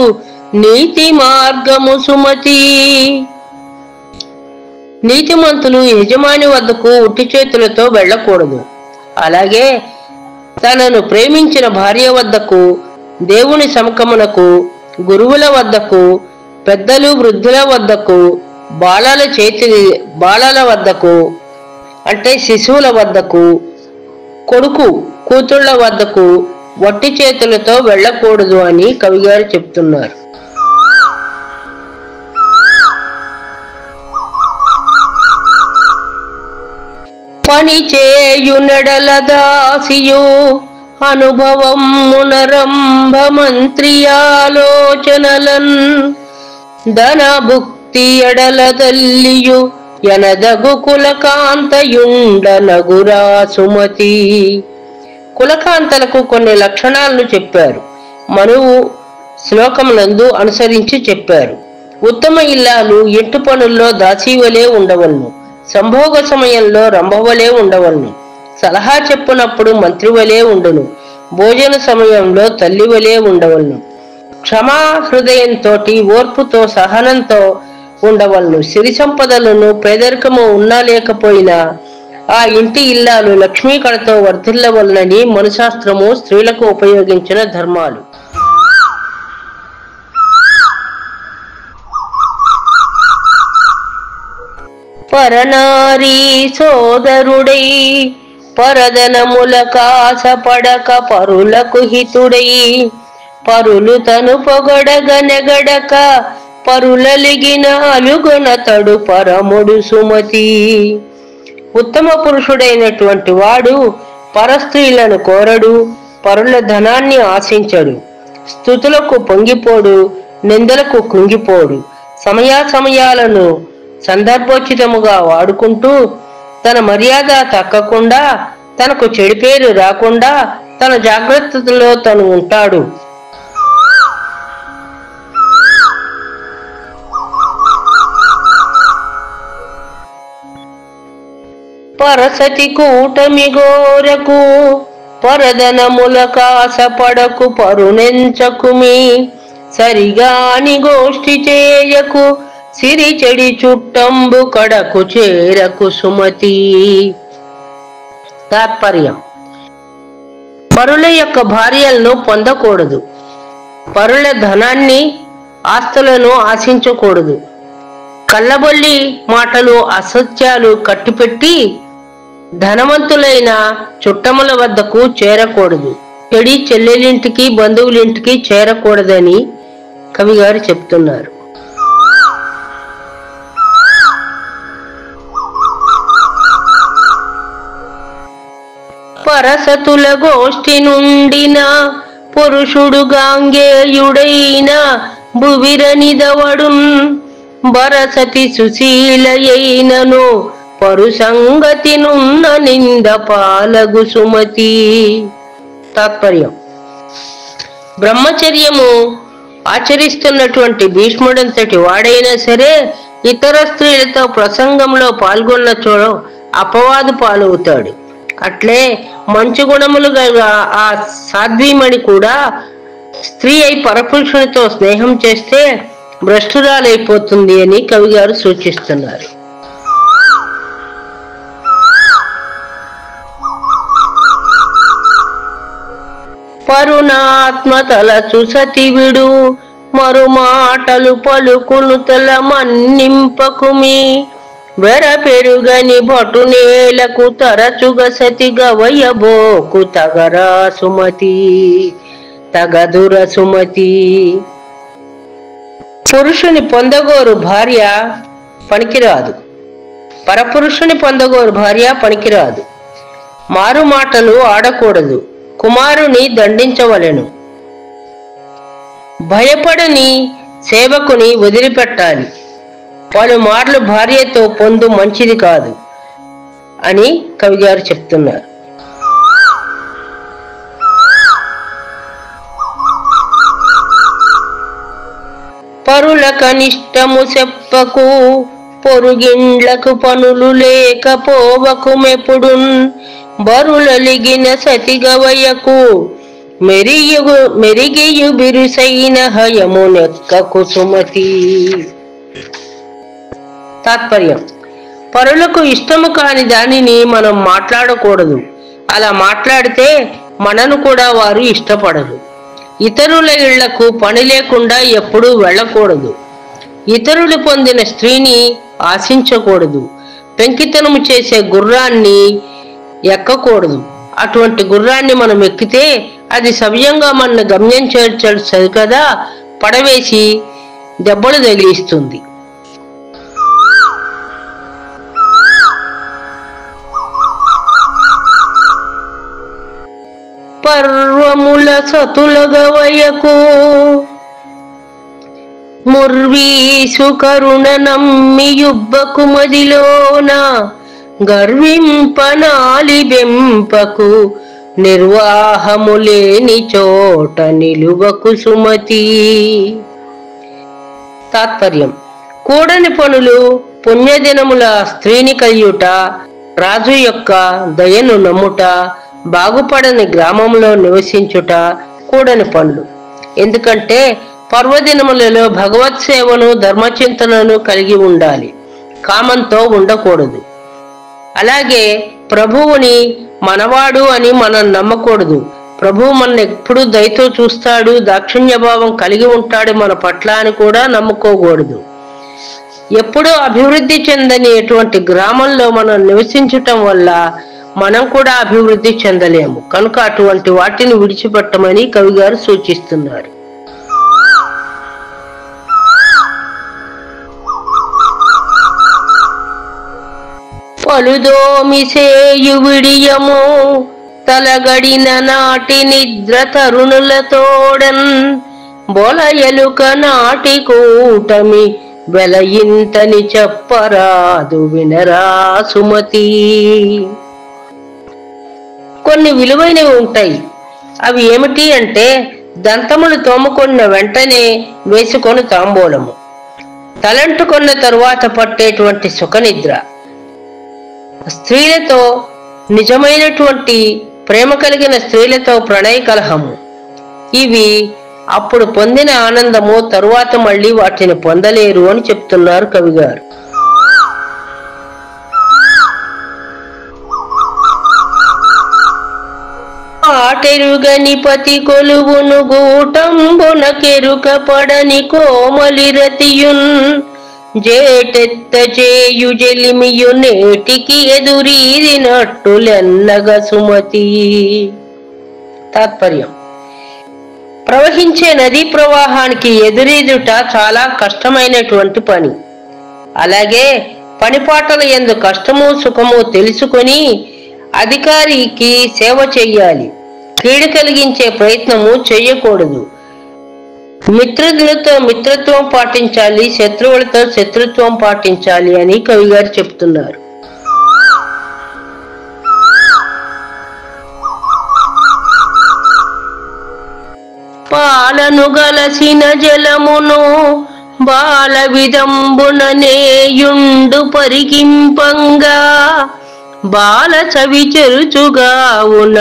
నీతి మార్గము సుమతి. నీతిమంతులు యజమాని వద్దకు ఉట్టి చేతులతో వెళ్ళకూడదు. అలాగే తనను ప్రేమించిన భార్య వద్దకు, దేవుని సముఖమునకు, గురువుల వద్దకు, పెద్దలు వృద్ధుల వద్దకు, బాలల వద్దకు అంటే శిశువుల వద్దకు, కొడుకు కూతుళ్ల వద్దకు వట్టి చేతులతో వెళ్ళకూడదు అని కవిగారు చెప్తున్నారు. పని చేయునెడల దాసియు అనుభవం మునరంభ మంత్రి ఆలోచనలన్ ధన భుక్తి ఎడల తల్లియు ఎనదగు కులకాంతయుండ నగురా సుమతి. కులకాంతలకు కొన్ని లక్షణాలను చెప్పారు. మనువు శ్లోకములందు అనుసరించి చెప్పారు. ఉత్తమ ఇల్లాలు ఎట్టు పనుల్లో దాసీవలే ఉండవలను, సంభోగ సమయంలో రంభవలే ఉండవలను, సలహా చెప్పునప్పుడు మంత్రివలే ఉండును, భోజన సమయంలో తల్లివలే ఉండవలను, క్షమా హృదయంతో ఓర్పుతో సహనంతో ఉండవలను. సిరి సంపదలను పేదరికము ఉన్నా లేకపోయినా ఆ ఇంటి ఇల్లాలు లక్ష్మీ కళతో వర్ధిల్లవలనని మనుశాస్త్రము స్త్రీలకు ఉపయోగించిన ధర్మాలు. పరనారీ సోదరుడై పరదనముల కాసపడక పరులకు హితుడై పరులు తను పొగడగనెగడక పరులలిగిన అలుగొనతడు పరముడు సుమతి. ఉత్తమ పురుషుడైనటువంటి వాడు పరస్త్రీలను కోరడు, పరుల ధనాన్ని ఆశించడు, స్తుతులకు పొంగిపోడు, నిందలకు కుంగిపోడు. సమయాలను సందర్భోచితముగా వాడుకుంటూ తన మర్యాద తక్కకుండా, తనకు చెడు పేరు రాకుండా తన జాగ్రత్తలో తను ఉంటాడు. పరసతి కూటమి గోరకు పరదనముల కాసపడకు పరునెంచకుమి సరిగాని గోష్ఠి చేయకు సిరి చెడి చుట్టంబు కడకు చేరకు సుమతి. తాత్పర్యం: పరుల యొక్క భార్యలను పొందకూడదు, పరుల ధనాన్ని ఆస్తులను ఆశించకూడదు, కళ్ళబొల్లి మాటలు అసత్యాలు కట్టిపెట్టి ధనవంతులైన చుట్టముల వద్దకు చేరకూడదు, చెడి చెల్లెలింటికి బంధువులింటికి చేరకూడదని కవిగారు చెప్తున్నారు. పరసతుల గోష్ఠి నుండిన పురుషుడు గాంగేయుడైన భువిరనిదవడున్ బరసతి సుశీలయైనను పరుసంగతి నున్న నింద పాలగు సుమతి. తాత్పర్యం: బ్రహ్మచర్యము ఆచరిస్తున్నటువంటి భీష్ముడంతటి వాడైనా సరే ఇతర స్త్రీలతో ప్రసంగంలో పాల్గొన్నచో అపవాదు పాలవుతాడు. అట్లే మంచి గుణములు గల ఆ సాధ్వీమణి కూడా స్త్రీ అయి పరపురుషునితో స్నేహం చేస్తే భ్రష్టురాలైపోతుంది అని కవిగారు సూచిస్తున్నారు. పరుణాత్మ తలచు సతివిడు మరు మాటలు పలుకును తల మన్నింపకుమి వెర పెరుగని భటు నేలకు తరచుగా సతిగా వయబోకు తగరా సుమతి తగదుర సుమతి. పురుషుని పొందగోరు భార్య పనికిరాదు, పరపురుషుని పొందగోరు భార్య పనికిరాదు. మారు మాటలు ఆడకూడదు, కుమారుని దండించవలెను. భయపడని సేవకుని వదిలిపెట్టాలి. పలుమార్లు భార్యతో పొందు మంచిది కాదు అని కవిగారు చెప్తున్నారు. పరుల కనిష్టము చెప్పకు పొరుగిండ్లకు పనులు లేకపోవకు మెప్పుడున్ బరులలిగిన సతిగవయకు మెరిగియు బిరుసైన హయమునెక్కకు సుమతి. తాత్పర్యం: పరులకు ఇష్టము కాని దానిని మనం మాట్లాడకూడదు. అలా మాట్లాడితే మనను కూడా వారు ఇష్టపడరు. ఇతరుల ఇళ్లకు పని లేకుండా ఎప్పుడూ వెళ్ళకూడదు. ఇతరులు పొందిన స్త్రీని ఆశించకూడదు. పెంకితనము చేసే గుర్రాన్ని ఎక్కకూడదు. అటువంటి గుర్రాన్ని మనం ఎక్కితే అది సవ్యంగా మన గమ్యం చేర్చడు సరికదా, పడవేసి దెబ్బలు తగిలిస్తుంది. పర్వముల సతులగవయకు ముర్వీసు కరుణ నమ్మి యుబ్బకు మదిలోన గర్వింపనాలి బెంపకు నిర్వాహము లేని చోట నిలువకు సుమతి. తాత్పర్యం: కూడని పనులు పుణ్యదినముల స్త్రీని కలియుట, రాజు యొక్క దయను నమ్ముట, బాగుపడని గ్రామంలో నివసించుట కూడని పనులు. ఎందుకంటే పర్వదినములలో భగవత్ సేవను ధర్మచింతనను కలిగి ఉండాలి, కామంతో ఉండకూడదు. అలాగే ప్రభువుని మనవాడు అని మనం నమ్మకూడదు. ప్రభువు మన ఎప్పుడు దయతో చూస్తాడు, దాక్షిణ్యభావం కలిగి ఉంటాడు మన పట్ల అని కూడా నమ్ముకోకూడదు. ఎప్పుడూ అభివృద్ధి చెందని ఎటువంటి గ్రామంలో మనం నివసించటం వల్ల మనం కూడా అభివృద్ధి చెందలేము. కనుక అటువంటి వాటిని విడిచిపెట్టమని కవిగారు సూచిస్తున్నారు. పలుదోమి సేయు విడియము తలగడిన నాటి నిద్ర తరుణులతోడన్ బొలయలుక నాటి కూటమి వెలయింతని చెప్పరాదు వినరా సుమతి. కొన్ని విలువైనవి ఉంటాయి. అవి ఏమిటి అంటే దంతములు తోముకొన్న వెంటనే వేసుకొని తాంబూలము, తలంటుకొన్న తరువాత పట్టేటువంటి సుఖనిద్ర, స్త్రీలతో నిజమైనటువంటి ప్రేమ కలిగిన స్త్రీలతో ప్రణయ కలహము. ఇవి అప్పుడు పొందిన ఆనందము తరువాత మళ్ళీ వాటిని పొందలేరు అని చెప్తున్నారు కవిగారు. ఆటెరుగని పతి కొలువును గూటంబున కెరుక పడని కోమలి రతియున్ జేటెత్త చేయు జలిమియు నేటికి ఎదురీదినట్టులెన్నగ సుమతి. తాత్పర్యం: ప్రవహించే నదీ ప్రవాహానికి ఎదురీదుట చాలా కష్టమైనటువంటి పని. అలాగే పనిపాటల యందు కష్టము సుఖము తెలుసుకొని అధికారికి సేవ చెయ్యాలి. కీడు కలిగించే ప్రయత్నము చెయ్యకూడదు. మిత్రులతో మిత్రత్వం పాటించాలి, శత్రువులతో శత్రుత్వం పాటించాలి అని కవిగారు చెప్తున్నారు. పాలను గలసిన జలమును బాల విదంబున నేయుండు పరికింపంగా బాల చవి చెరుచుగా ఉన్న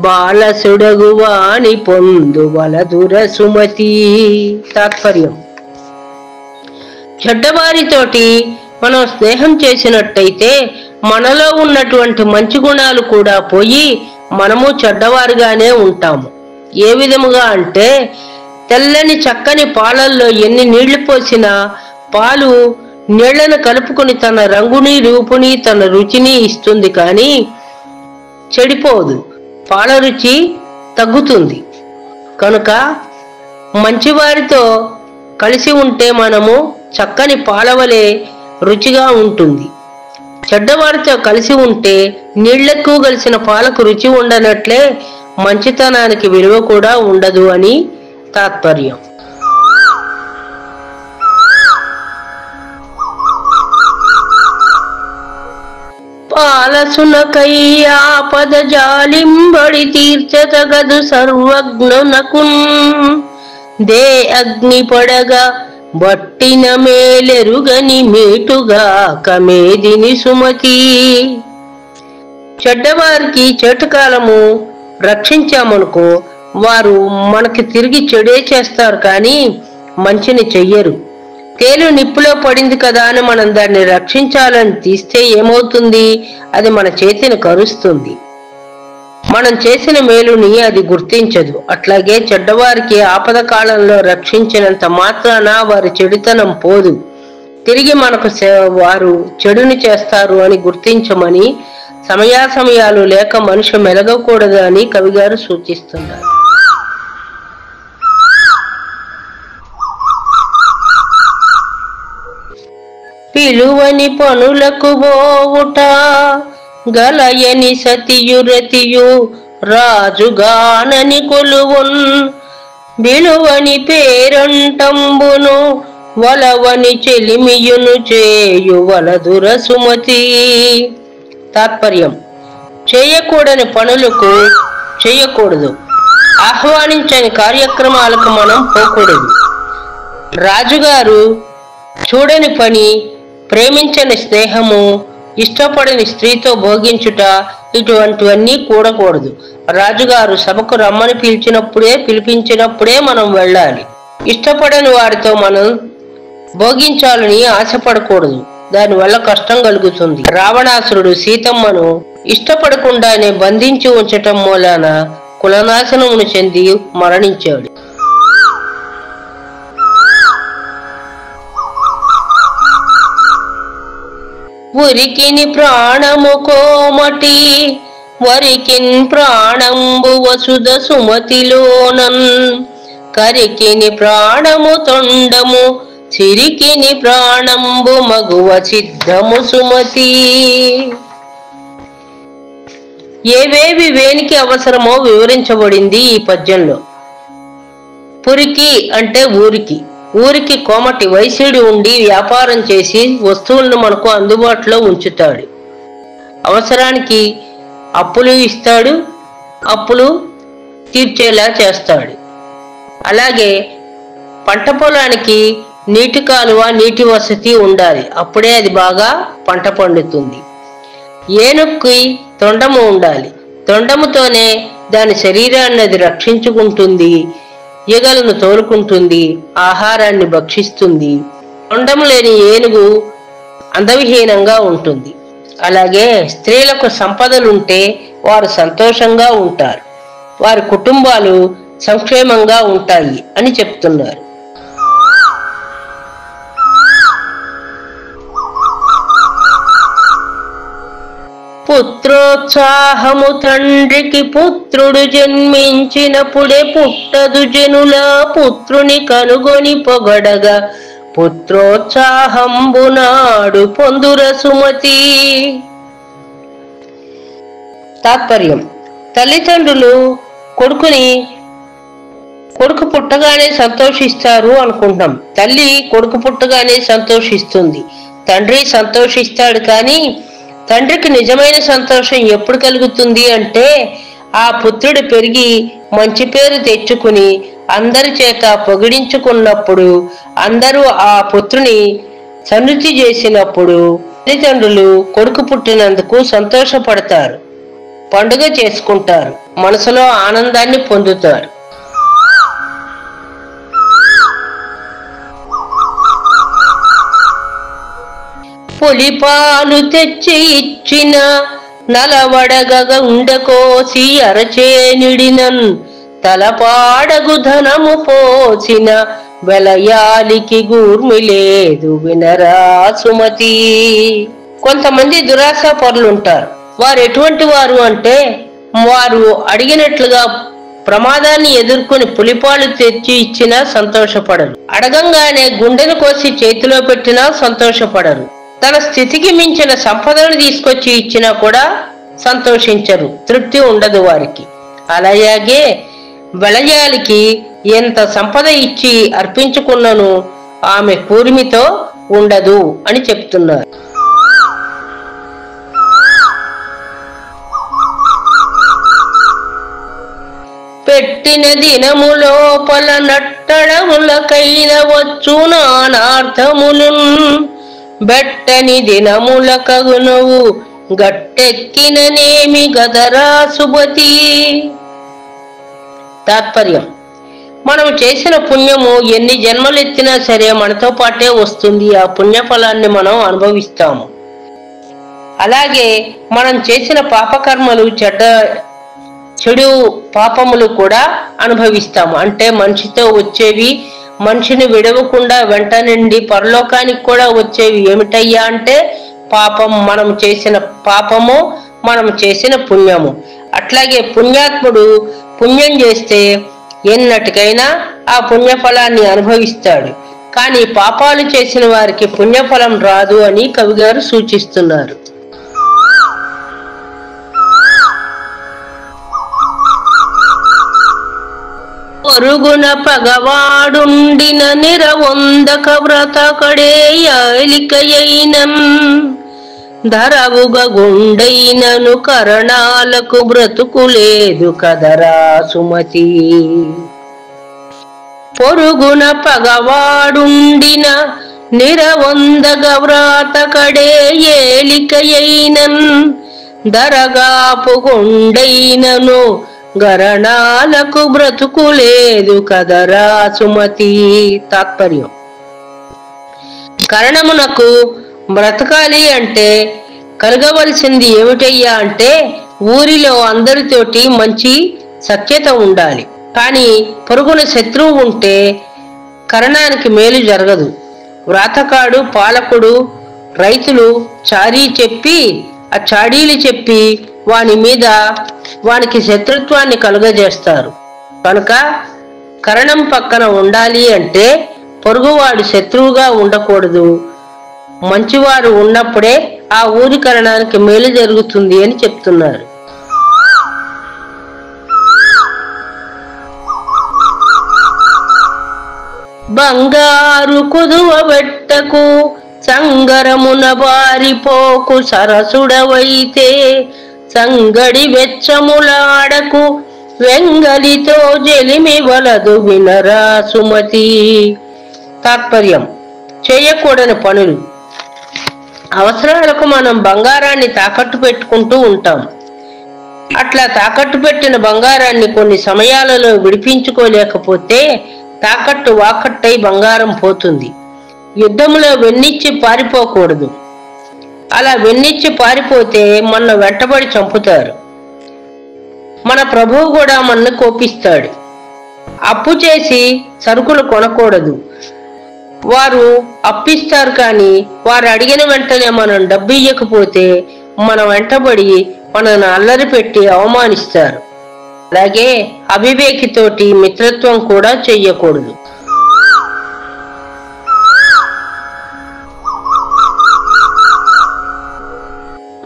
బాలసుడగువాని పొందు వలదుర సుమతి. తాత్పర్యం: చెడ్డవారితోటి మనం స్నేహం చేసినట్టయితే మనలో ఉన్నటువంటి మంచి గుణాలు కూడా పోయి మనము చెడ్డవారుగానే ఉంటాము. ఏ విధముగా అంటే, తెల్లని చక్కని పాలల్లో ఎన్ని నీళ్లు పోసినా పాలు నీళ్లను కలుపుకుని తన రంగుని రూపుని తన రుచిని ఇస్తుంది, కానీ చెడిపోదు, పాల రుచి తగ్గుతుంది. కనుక మంచివారితో కలిసి ఉంటే మనము చక్కని పాలవలే రుచిగా ఉంటుంది. చెడ్డవారితో కలిసి ఉంటే నీళ్లకు కలిసిన పాలకు రుచి ఉండనట్లే మంచితనానికి విలువ కూడా ఉండదు అని తాత్పర్యం. పాలసునకయ్యా పద జాలింబడి తీర్చతగదు సర్వజ్ఞునకున్ దే అగ్ని పడగా బట్టిన మేలెరుగని మేటుగా కమేదిని సుమతి. చెడ్డవారికి చెట్టుకాలము రక్షించామనుకో, వారు మనకి తిరిగి చెడే చేస్తారు, కానీ మంచిని చెయ్యరు. తేలు నిప్పులో పడింది కదా అని మనం దాన్ని రక్షించాలని తీస్తే ఏమవుతుంది? అది మన చేతిని కరుస్తుంది. మనం చేసిన మేలుని అది గుర్తించదు. అట్లాగే చెడ్డవారికి ఆపద కాలంలో రక్షించినంత మాత్రాన వారి చెడుతనం పోదు, తిరిగి మనకు వారు చెడుని చేస్తారు అని గుర్తించమని, సమయాసమయాలు లేక మనిషి మెలగకూడదు అని కవిగారు సూచిస్తున్నారు. పిలువని పనులకు పోవుట గలయని సతియురతియు రాజుగానని కొలువున్ బిలువని పేరంటంబును వలవని చెలిమియును చేయు వలదుర సుమతి. తాత్పర్యం: చేయకూడని పనులకు చేయకూడదు, ఆహ్వానించని కార్యక్రమాలకు మనం పోకూడదు. రాజుగారు చూడని పని, ప్రేమించని స్నేహము, ఇష్టపడని స్త్రీతో భోగించుట, ఇటువంటివన్నీ కూడకూడదు. రాజుగారు సభకు రమ్మని పిలిపించినప్పుడే మనం వెళ్ళాలి. ఇష్టపడని వారితో మనం భోగించాలని ఆశపడకూడదు, దానివల్ల కష్టం కలుగుతుంది. రావణాసురుడు సీతమ్మను ఇష్టపడకుండానే బంధించి ఉంచటం మూలాన కులనాశనమును చెంది మరణించాడు. ఉరికిని ప్రాణము కోమటి వరికిన్ ప్రాణంబు వసుధ సుమతిలోనన్ కరికిని ప్రాణము తొండము చిరికిని ప్రాణంబు మగువ సిద్ధము సుమతి. ఏవేవి వేనికి అవసరమో వివరించబడింది ఈ పద్యంలో. పురికి అంటే ఊరికి, ఊరికి కోమటి వైశ్యుడు ఉండి వ్యాపారం చేసి వస్తువులను మనకు అందుబాటులో ఉంచుతాడు. అవసరానికి అప్పులు ఇస్తాడు, అప్పులు తీర్చేలా చేస్తాడు. అలాగే పంట పొలానికి నీటి కాలువ, నీటి వసతి ఉండాలి, అప్పుడే అది బాగా పంట పండుతుంది. ఏనుగుకి తొండము ఉండాలి, తొండముతోనే దాని శరీరాన్ని అది రక్షించుకుంటుంది, ఈగలను తోలుకుంటుంది, ఆహారాన్ని భక్షిస్తుంది. తొండము లేని ఏనుగు అందవిహీనంగా ఉంటుంది. అలాగే స్త్రీలకు సంపదలుంటే వారు సంతోషంగా ఉంటారు, వారి కుటుంబాలు సంక్షేమంగా ఉంటాయి అని చెప్తున్నారు. పుత్రోత్సాహము తండ్రికి పుత్రుడు జన్మించినప్పుడే పుట్టదు జనుల పుత్రుని కనుగొని పొగడగా పుత్రోత్సాహంబునాడు పొందుర సుమతి. తాత్పర్యం: తల్లిదండ్రులు కొడుకు పుట్టగానే సంతోషిస్తారు అనుకుంటాం. తల్లి కొడుకు పుట్టగానే సంతోషిస్తుంది, తండ్రి సంతోషిస్తాడు. కానీ తండ్రికి నిజమైన సంతోషం ఎప్పుడు కలుగుతుంది అంటే, ఆ పుత్రుడు పెరిగి మంచి పేరు తెచ్చుకుని అందరి చేత పొగిడించుకున్నప్పుడు, అందరూ ఆ పుత్రుని సన్నుతి చేసినప్పుడు, తల్లిదండ్రులు కొడుకు పుట్టినందుకు సంతోషపడతారు, పండుగ చేసుకుంటారు, మనసులో ఆనందాన్ని పొందుతారు. పులిపాలు తెచ్చి ఇచ్చిన నలవడగ ఉండకోసి అరచేనిడినన్ తలపాడగు ధనము పోసిన వెలయాలికి గూర్మి లేదు వినరా సుమతి. కొంతమంది దురాశ పరులుంటారు. వారు ఎటువంటి వారు అంటే, వారు అడిగినట్లుగా ప్రమాదాన్ని ఎదుర్కొని పులిపాలు తెచ్చి ఇచ్చినా సంతోషపడరు, అడగంగానే గుండెను కోసి చేతిలో పెట్టినా సంతోషపడరు, తన స్థితికి మించిన సంపదను తీసుకొచ్చి ఇచ్చినా కూడా సంతోషించరు, తృప్తి ఉండదు వారికి. అలాగే వెలయాలికి ఎంత సంపద ఇచ్చి అర్పించుకున్నను ఆమె కూర్మితో ఉండదు అని చెప్తున్నారు. పెట్టిన దినము లోపల నట్టడములకైన వచ్చు నానార్థములున్ బెట్టని దినముల కగునవు గట్టెక్కిననేమి గదరా సుమతి. తాత్పర్యం: మనం చేసిన పుణ్యము ఎన్ని జన్మలెత్తినా సరే మనతో పాటే వస్తుంది. ఆ పుణ్యఫలాన్ని మనం అనుభవిస్తాము. అలాగే మనం చేసిన పాపకర్మలు, చెడు పాపములు కూడా అనుభవిస్తాము. అంటే మనిషితో వచ్చేవి, మనిషిని విడవకుండా వెంట నుండి పరలోకానికి కూడా వచ్చేవి ఏమిటయ్యా అంటే పాపం, మనం చేసిన పాపము, మనం చేసిన పుణ్యము. అట్లాగే పుణ్యాత్ముడు పుణ్యం చేస్తే ఎన్నటికైనా ఆ పుణ్యఫలాన్ని అనుభవిస్తాడు. కానీ పాపాలు చేసిన వారికి పుణ్యఫలం రాదు అని కవిగారు సూచిస్తున్నారు. పొరుగున పగవాడుండిన నిరవొందక వ్రతకడేయాలికయైనన్ ధరవుగ గుండైనను కరణాలకు బ్రతుకులేదు కదరా సుమతి. పొరుగున పగవాడుండిన నిరవొందగ వ్రతకడే ఏలికయైనన్ ధరగాపు గుండైనను గరణాలకు బ్రతుకులేదు కదరా సుమతి. తాత్పర్యం: కరణమునకు బ్రతకాలి అంటే కలగవలసింది ఏమిటయ్యా అంటే ఊరిలో అందరితోటి మంచి సఖ్యత ఉండాలి. కానీ పొరుగున శత్రువు ఉంటే కరణానికి మేలు జరగదు. వ్రాతకాడు, పాలకుడు, రైతులు చాడీలు చెప్పి వాని మీద వానికి శత్రుత్వాన్ని కలుగజేస్తారు. కనుక కరణం పక్కన ఉండాలి అంటే పొరుగువాడు శత్రువుగా ఉండకూడదు. మంచివారు ఉన్నప్పుడే ఆ ఊరి కరణానికి మేలు జరుగుతుంది అని చెప్తున్నారు. బంగారు కుదువ పెట్టకు సంగరమున బారిపోకు సరసుడవైతే సంగడి వెచ్చములాడకు వెంగలితో జలిమి వలదు వినరా సుమతి. తాత్పర్యం: చేయకూడని పనులు. అవసరాలకు మనం బంగారాన్ని తాకట్టు పెట్టుకుంటూ ఉంటాం. అట్లా తాకట్టు పెట్టిన బంగారాన్ని కొన్ని సమయాలలో విడిపించుకోలేకపోతే తాకట్టు వాకట్టై బంగారం పోతుంది. యుద్ధంలో వెన్నిచ్చి పారిపోకూడదు. అలా వెన్నిచ్చి పారిపోతే మన వెంటబడి చంపుతారు. మన ప్రభువు కూడా మనల్ని కోపిస్తాడు. అప్పు చేసి సరుకులు కొనకూడదు. వారు అప్పిస్తారు, కానీ వారు అడిగిన వెంటనే మనం డబ్బు ఇవ్వకపోతే మన వెంటబడి మనల్ని అల్లరి పెట్టి అవమానిస్తారు. అలాగే అవివేకితోటి మిత్రత్వం కూడా చెయ్యకూడదు.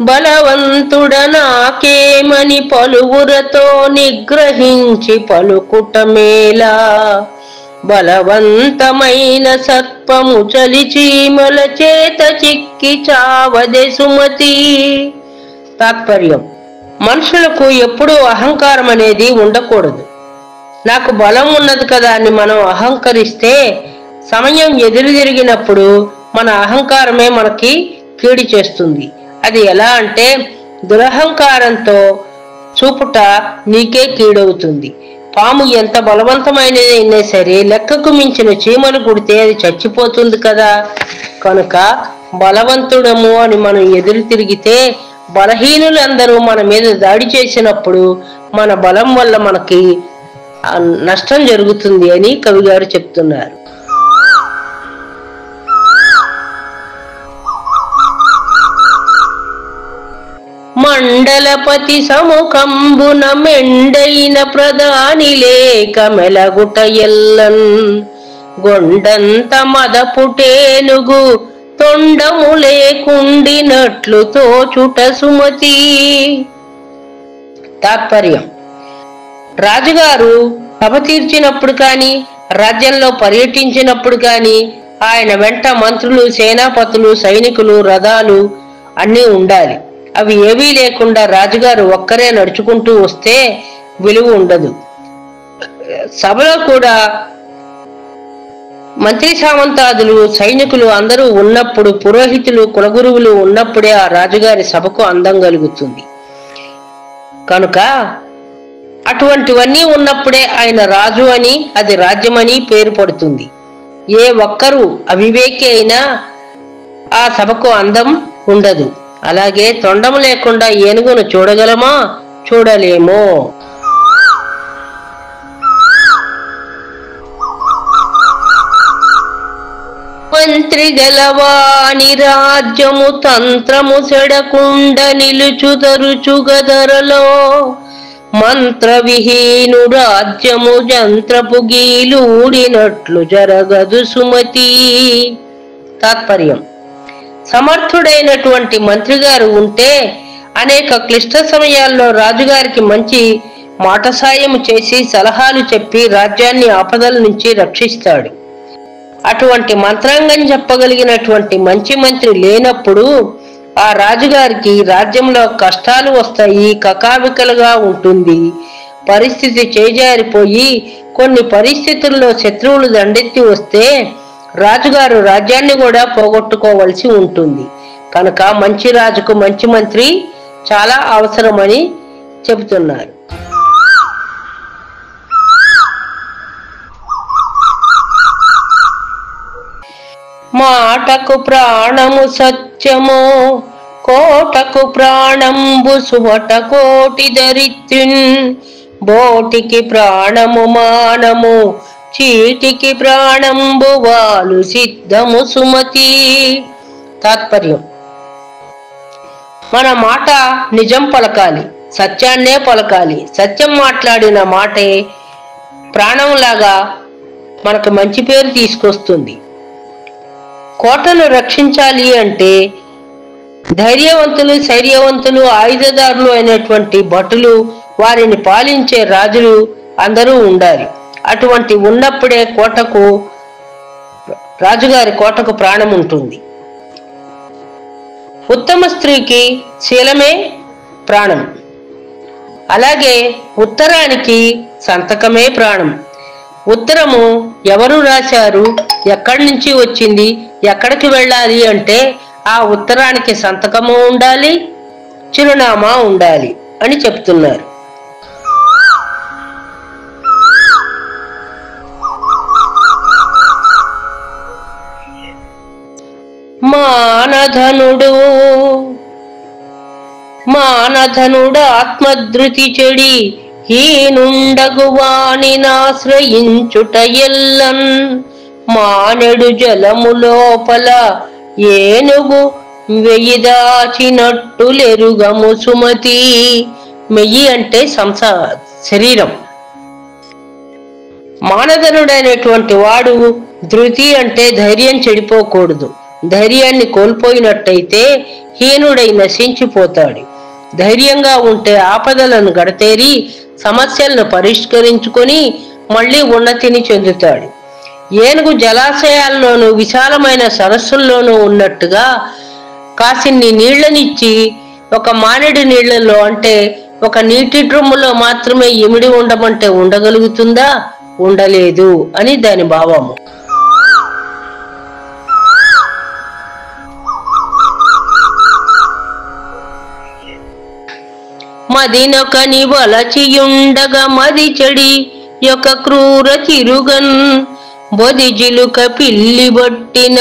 బలవంతుడనాకేమని పలువురతో నిగ్రహించి పలుకుటమేలా బలవంతమైన సర్పము చలిచీమల చేత చిక్కి చావదే సుమతి. తాత్పర్యం: మనుషులకు ఎప్పుడూ అహంకారం అనేది ఉండకూడదు. నాకు బలం ఉన్నది కదా అని మనం అహంకరిస్తే సమయం ఎదురు తిరిగినప్పుడు మన అహంకారమే మనకి కీడు చేస్తుంది. అది ఎలా అంటే దురహంకారంతో చూపుట నీకే కీడవుతుంది. పాము ఎంత బలవంతమైనదైనా సరే లెక్కకు మించిన చీమను కుడితే అది చచ్చిపోతుంది కదా. కనుక బలవంతుడము అని మనం ఎదురు తిరిగితే బలహీనులందరూ మన మీద దాడి చేసినప్పుడు మన బలం వల్ల మనకి నష్టం జరుగుతుంది అని కవిగారు చెప్తున్నారు. మండలపతి సముఖంబున మెండైన ప్రధాని లేక మెలగుట ఎల్లన్ గొండంత మదపుటేనుగు తొండము లేకుండినట్లు తోచుట సుమతి. తాత్పర్యం: రాజుగారు సభ తీర్చినప్పుడు కాని రాజ్యంలో పర్యటించినప్పుడు కాని ఆయన వెంట మంత్రులు, సేనాపతులు, సైనికులు, రథాలు అన్నీ ఉండాలి. అవి ఏవీ లేకుండా రాజుగారు ఒక్కరే నడుచుకుంటూ వస్తే విలువ ఉండదు. సభలో కూడా మంత్రి సామంతాదులు, సైనికులు అందరూ ఉన్నప్పుడు, పురోహితులు, కులగురువులు ఉన్నప్పుడే ఆ రాజుగారి సభకు అందం కలుగుతుంది. కనుక అటువంటివన్నీ ఉన్నప్పుడే ఆయన రాజు అని, అది రాజ్యమని పేరు పడుతుంది. ఏ ఒక్కరూ అవివేకి అయినా ఆ సభకు అందం ఉండదు. అలాగే తొండం లేకుండా ఏనుగును చూడగలమా? చూడలేమో. మంత్రి గలవాని రాజ్యము తంత్రము సెడకుండ నిలుచు తరుచుగదరలో మంత్ర విహీను రాజ్యము జంత్రపు గీలూడినట్లు జరగదు సుమతి. తాత్పర్యం: సమర్థుడైనటువంటి మంత్రి గారు ఉంటే అనేక క్లిష్ట సమయాల్లో రాజుగారికి మంచి మాట సాయము చేసి సలహాలు చెప్పి రాజ్యాన్ని ఆపదల నుంచి రక్షిస్తాడు. అటువంటి మంత్రాంగం చెప్పగలిగినటువంటి మంచి మంత్రి లేనప్పుడు ఆ రాజుగారికి రాజ్యంలో కష్టాలు వస్తాయి, కకావికలుగా ఉంటుంది. పరిస్థితి చేజారిపోయి కొన్ని పరిస్థితుల్లో శత్రువులు దండెత్తి వస్తే రాజుగారు రాజ్యాన్ని కూడా పోగొట్టుకోవలసి ఉంటుంది. కనుక మంచి రాజుకు మంచి మంత్రి చాలా అవసరమని చెబుతున్నారు. మాటకు ప్రాణము సత్యము కోటకు ప్రాణంబు సువట కోటి దరిత్రిన్ బోటికి ప్రాణము మానము చీటికి ప్రాణంబు వాలు సిద్ధము సుమతి. తాత్పర్యం: మన మాట నిజం పలకాలి, సత్యాన్నే పలకాలి. సత్యం మాట్లాడిన మాటే ప్రాణంలాగా మనకు మంచి పేరు తీసుకొస్తుంది. కోటను రక్షించాలి అంటే ధైర్యవంతులు, శౌర్యవంతులు, ఆయుధదారులు అయినటువంటి భటులు, వారిని పాలించే రాజులు అందరూ ఉండాలి. అటువంటి ఉన్నప్పుడే కోటకు, రాజుగారి కోటకు ప్రాణం ఉంటుంది. ఉత్తమ స్త్రీకి శీలమే ప్రాణం. అలాగే ఉత్తరానికి సంతకమే ప్రాణం. ఉత్తరము ఎవరు రాశారు, ఎక్కడి నుంచి వచ్చింది, ఎక్కడికి వెళ్ళాలి అంటే ఆ ఉత్తరానికి సంతకము ఉండాలి, చిరునామా ఉండాలి అని చెప్తున్నారు. మానధనుడు ఆత్మధృతి చెడి హీనుండగువాని నాశ్రయించుట ఎల్లన్ మానెడు జలము లోపల ఏనుగు వెయ్యి దాచినట్టులెరుగము సుమతి. మెయ్యి అంటే శరీరం. మానధనుడైనటువంటి వాడు ధృతి అంటే ధైర్యం చెడిపోకూడదు. ధైర్యాన్ని కోల్పోయినట్టయితే హీనుడై నశించిపోతాడు. ధైర్యంగా ఉంటే ఆపదలను గడతేరి సమస్యలను పరిష్కరించుకొని మళ్ళీ ఉన్నతిని చెందుతాడు. ఏనుగు జలాశయాల్లోనూ విశాలమైన సరస్సుల్లోనూ ఉన్నట్టుగా కాసిన్ని నీళ్లనిచ్చి ఒక మానేడు నీళ్లలో అంటే ఒక నీటి డ్రమ్ములో మాత్రమే ఇమిడి ఉండమంటే ఉండగలుగుతుందా? ఉండలేదు అని దాని భావము. మదినొకని వలచియుండగా మది చెడి యొక్క క్రూర తిరుగన్ బొదిజిలుక పిల్లి బొట్టిన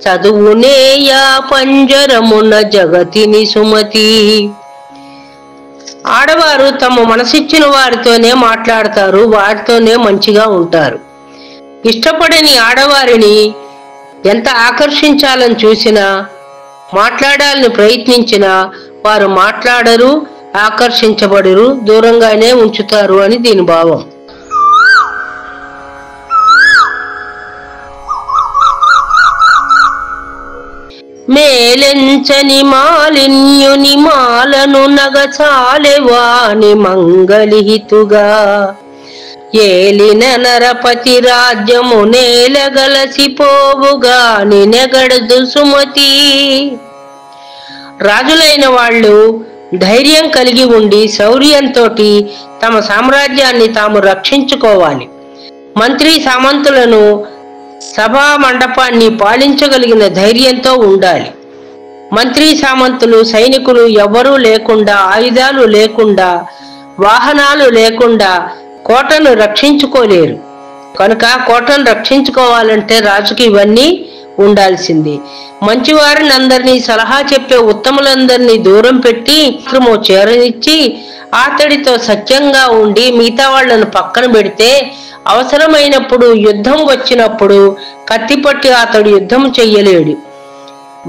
చదువునేయా పంజరమున జగతిని సుమతి. ఆడవారు తమ మనసిచ్చిన వారితోనే మాట్లాడతారు, వారితోనే మంచిగా ఉంటారు. ఇష్టపడని ఆడవారిని ఎంత ఆకర్షించాలని చూసినా, మాట్లాడాలని ప్రయత్నించినా వారు మాట్లాడరు, ఆకర్షించబడరు, దూరంగానే ఉంచుతారు అని దీని భావం. మేలెంచని మాలిన్యుని మాలను నగచాలెవాని మంగళిహితుగా ఏలిన నరపతి రాజ్యము నేలగలసిపోవుగాని నెగడదు సుమతి. రాజులైన వాళ్ళు ధైర్యం కలిగి ఉండి శౌర్యంతో తమ సామ్రాజ్యాన్ని తాము రక్షించుకోవాలి. మంత్రి సామంతులను సభా మండపాన్ని పాలించగలిగిన ధైర్యంతో ఉండాలి. మంత్రి సామంతులు సైనికులు ఎవరూ లేకుండా, ఆయుధాలు లేకుండా, వాహనాలు లేకుండా కోటను రక్షించుకోలేరు. కనుక కోటను రక్షించుకోవాలంటే రాజుకి ఇవన్నీ ఉండాల్సింది. మంచివారిని అందరినీ, సలహా చెప్పే ఉత్తములందరినీ దూరం పెట్టి చేరనిచ్చి అతడితో సత్యంగా ఉండి మిగతా వాళ్లను పక్కన పెడితే అవసరమైనప్పుడు యుద్ధం వచ్చినప్పుడు కత్తిపట్టి అతడు యుద్ధం చెయ్యలేడు,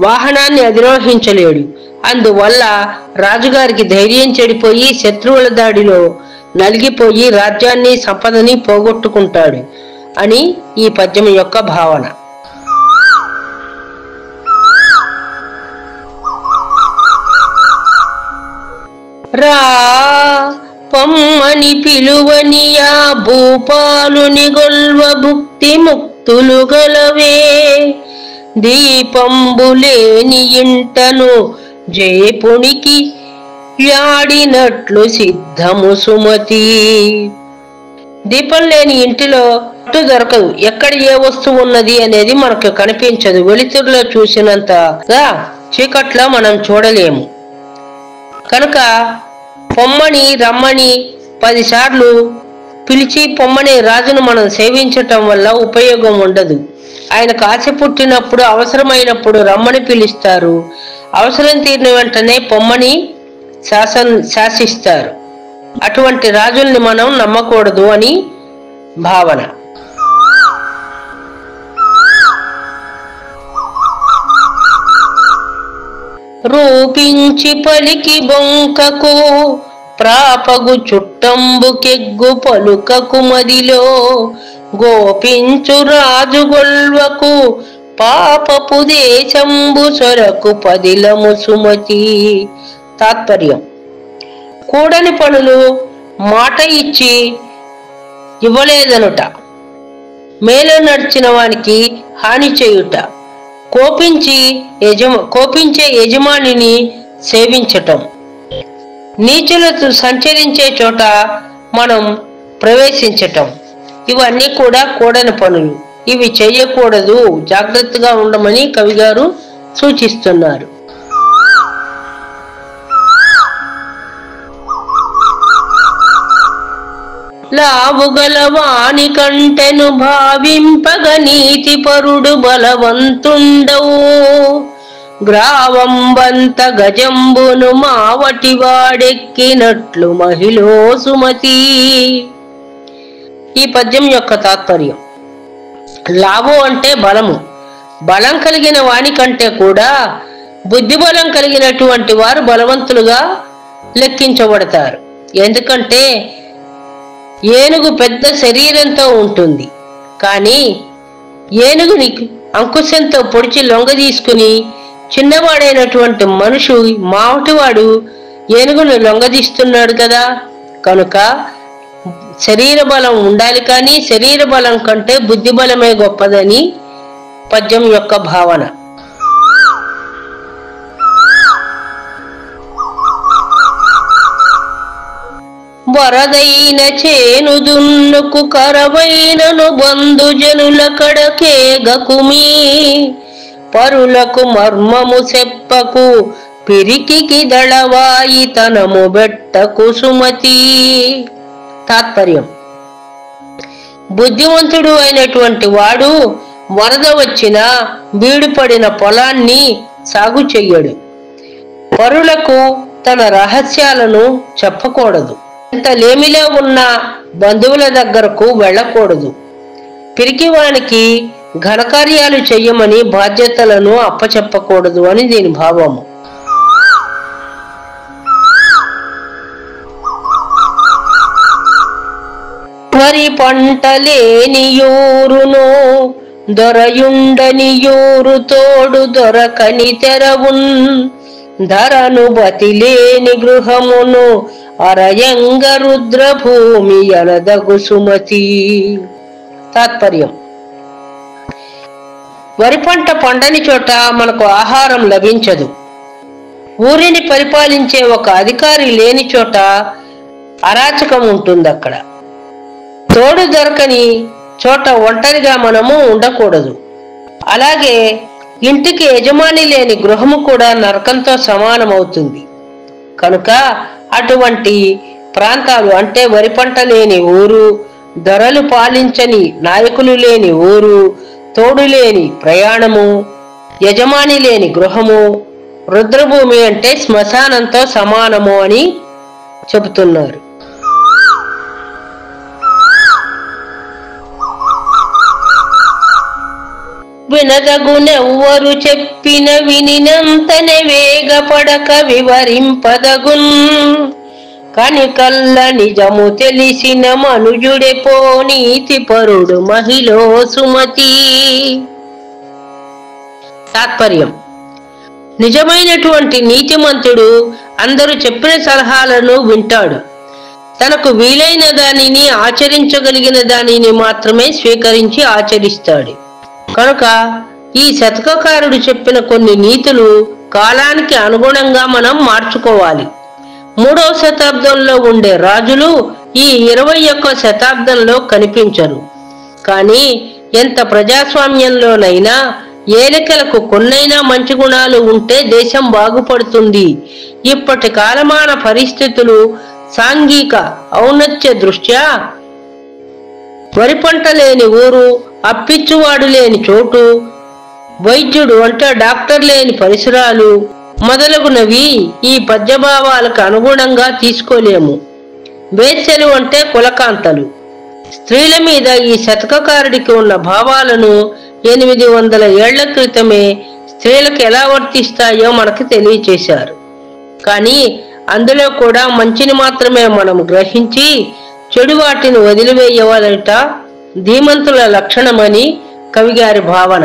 వాహనాన్ని అధిరోహించలేడు. అందువల్ల రాజుగారికి ధైర్యం చెడిపోయి శత్రువుల దాడిలో నలిగిపోయి రాజ్యాన్ని సంపదని పోగొట్టుకుంటాడు అని ఈ పద్యం యొక్క భావన. రా పొమ్మని పిలువనియా భూపాలుని గొల్వ భుక్తి ముక్తులు గలవే దీపంబులేని ఇంటను జేపునికి యాడినట్లు సిద్ధము సుమతి. దీపం లేని ఇంటిలో అట్టు దొరకదు. ఎక్కడ ఏ వస్తువు ఉన్నది అనేది మనకు కనిపించదు. వెలుతురులో చూసినంతగా చీకట్లో మనం చూడలేము. కనుక పొమ్మని రమ్మని 10 సార్లు పిలిచి పొమ్మని రాజును మనం సేవించటం వల్ల ఉపయోగం ఉండదు. ఆయనకు ఆశ పుట్టినప్పుడు, అవసరమైనప్పుడు రమ్మని పిలుస్తారు. అవసరం తీరిన వెంటనే పొమ్మని శాసిస్తారు. అటువంటి రాజుల్ని మనం నమ్మకూడదు అని భావన. రూపించి పలికి బొంకకు ప్రాపగు చుట్టంబుకెగ్గు పలుకకు మదిలో గోపించు రాజు గొల్వకు పాపపు దేశంబు సొరకు పదిలము సుమతి. తాత్పర్యం: కూడని పనులు మాట ఇచ్చి ఇవ్వలేదనుట, మేలు నడిచిన వానికి హాని చేయుట, కోపించే యజమానిని సేవించటం, నీచులతో సంచరించే చోట మనం ప్రవేశించటం, ఇవన్నీ కూడా కూడని పనులు. ఇవి చేయకూడదు, జాగ్రత్తగా ఉండమని కవిగారు సూచిస్తున్నారు. లావుగలవాని కంటెను భావింపగ నీతి పరుడు బలవంతుండవు గ్రావంబంత గజంబును మావటి వాడెక్కినట్లు మహిళో సుమతి. ఈ పద్యం యొక్క తాత్పర్యం: లావు అంటే బలము. బలం కలిగిన వాని కంటే కూడా బుద్ధి బలం కలిగినటువంటి వారు బలవంతులుగా లెక్కించబడతారు. ఎందుకంటే ఏనుగు పెద్ద శరీరంతో ఉంటుంది, కానీ ఏనుగుని అంకుశంతో పొడిచి లొంగ తీసుకుని చిన్నవాడైనటువంటి మనుషు మావటివాడు ఏనుగును లొంగదీస్తున్నాడు కదా. కనుక శరీర బలం ఉండాలి, కానీ శరీర బలం కంటే బుద్ధి బలమే గొప్పదని పద్యం యొక్క భావన. వరదైన చేను దున్నుకు కరవైనను బంధుజనుల కడకేగకుమీ పరులకు మర్మము చెప్పకు పిరికికి దళవాయి తనము బెట్ట కుసుమతి. తాత్పర్యం: బుద్ధివంతుడు అయినటువంటి వాడు వరద వచ్చినా బీడుపడిన పొలాన్ని సాగు చెయ్యడు. పరులకు తన రహస్యాలను చెప్పకూడదు. ఎంత లేమిలో ఉన్న బంధువుల దగ్గరకు వెళ్ళకూడదు. పిరికివానికి ఘనకార్యాలు చెయ్యమని బాధ్యతలను అప్పచెప్పకూడదు అని దీని భావము. వరి పంటలేనియూరును దొరయుండనియూరు తోడు దొరకని తెరవున్ ధరను బతిలేని గృహమును అరయంగ రుద్రభూమి అనదగు సుమతి. తాత్పర్యం: వరి పంట పండని చోట మనకు ఆహారం లభించదు. ఊరిని పరిపాలించే ఒక అధికారి లేని చోట అరాచకం ఉంటుంది. అక్కడ తోడు దొరకని చోట ఒంటరిగా మనము ఉండకూడదు. అలాగే ఇంటికి యజమాని లేని గృహము కూడా నరకంతో సమానమవుతుంది. కనుక అటువంటి ప్రాంతాలు అంటే వరి పంట లేని ఊరు, ధరలు పాలించని నాయకులు లేని ఊరు, తోడు లేని ప్రయాణము, యజమాని లేని గృహము, రుద్రభూమి అంటే శ్మశానంతో సమానము అని చెబుతున్నారు. వినదగునెవ్వరు చెప్పిన వినినంతనే వేగపడక వివరింపదగున్ కనికల్ల నిజము తెలిసిన మనుజుడెపో నీతి పరుడు మహిళో సుమతి. తాత్పర్యం: నిజమైనటువంటి నీతిమంతుడు అందరూ చెప్పిన సలహాలను వింటాడు. తనకు వీలైన దానిని ఆచరించగలిగిన దానిని మాత్రమే స్వీకరించి ఆచరిస్తాడు. కనుక ఈ శతకకారుడు చెప్పిన కొన్ని నీతులు కాలానికి అనుగుణంగా మనం మార్చుకోవాలి. 3వ శతాబ్దంలో ఉండే రాజులు ఈ 21వ శతాబ్దంలో కనిపించరు. కానీ ఎంత ప్రజాస్వామ్యంలోనైనా ఏలికలకు కొన్నైనా మంచి గుణాలు ఉంటే దేశం బాగుపడుతుంది. ఇప్పటి కాలమాన పరిస్థితులు సాంఘిక ఔన్నత్య దృష్ట్యా వరి పంట లేని ఊరు, అప్పిచ్చువాడు లేని చోటు, వైద్యుడు అంటే డాక్టర్ లేని పరిసరాలు మొదలగునవి ఈ పద్యభావాలకు అనుగుణంగా తీసుకోలేము. వేశ్యలు అంటే కులకాంతలు. స్త్రీల మీద ఈ శతకకారుడికి ఉన్న భావాలను 800 ఏళ్ల క్రితమే స్త్రీలకు ఎలా వర్తిస్తాయో మనకు తెలియచేశారు. కానీ అందులో కూడా మంచిని మాత్రమే మనం గ్రహించి చెడు వాటిని వదిలివేయవలట ధీమంతుల లక్షణమని కవిగారి భావన.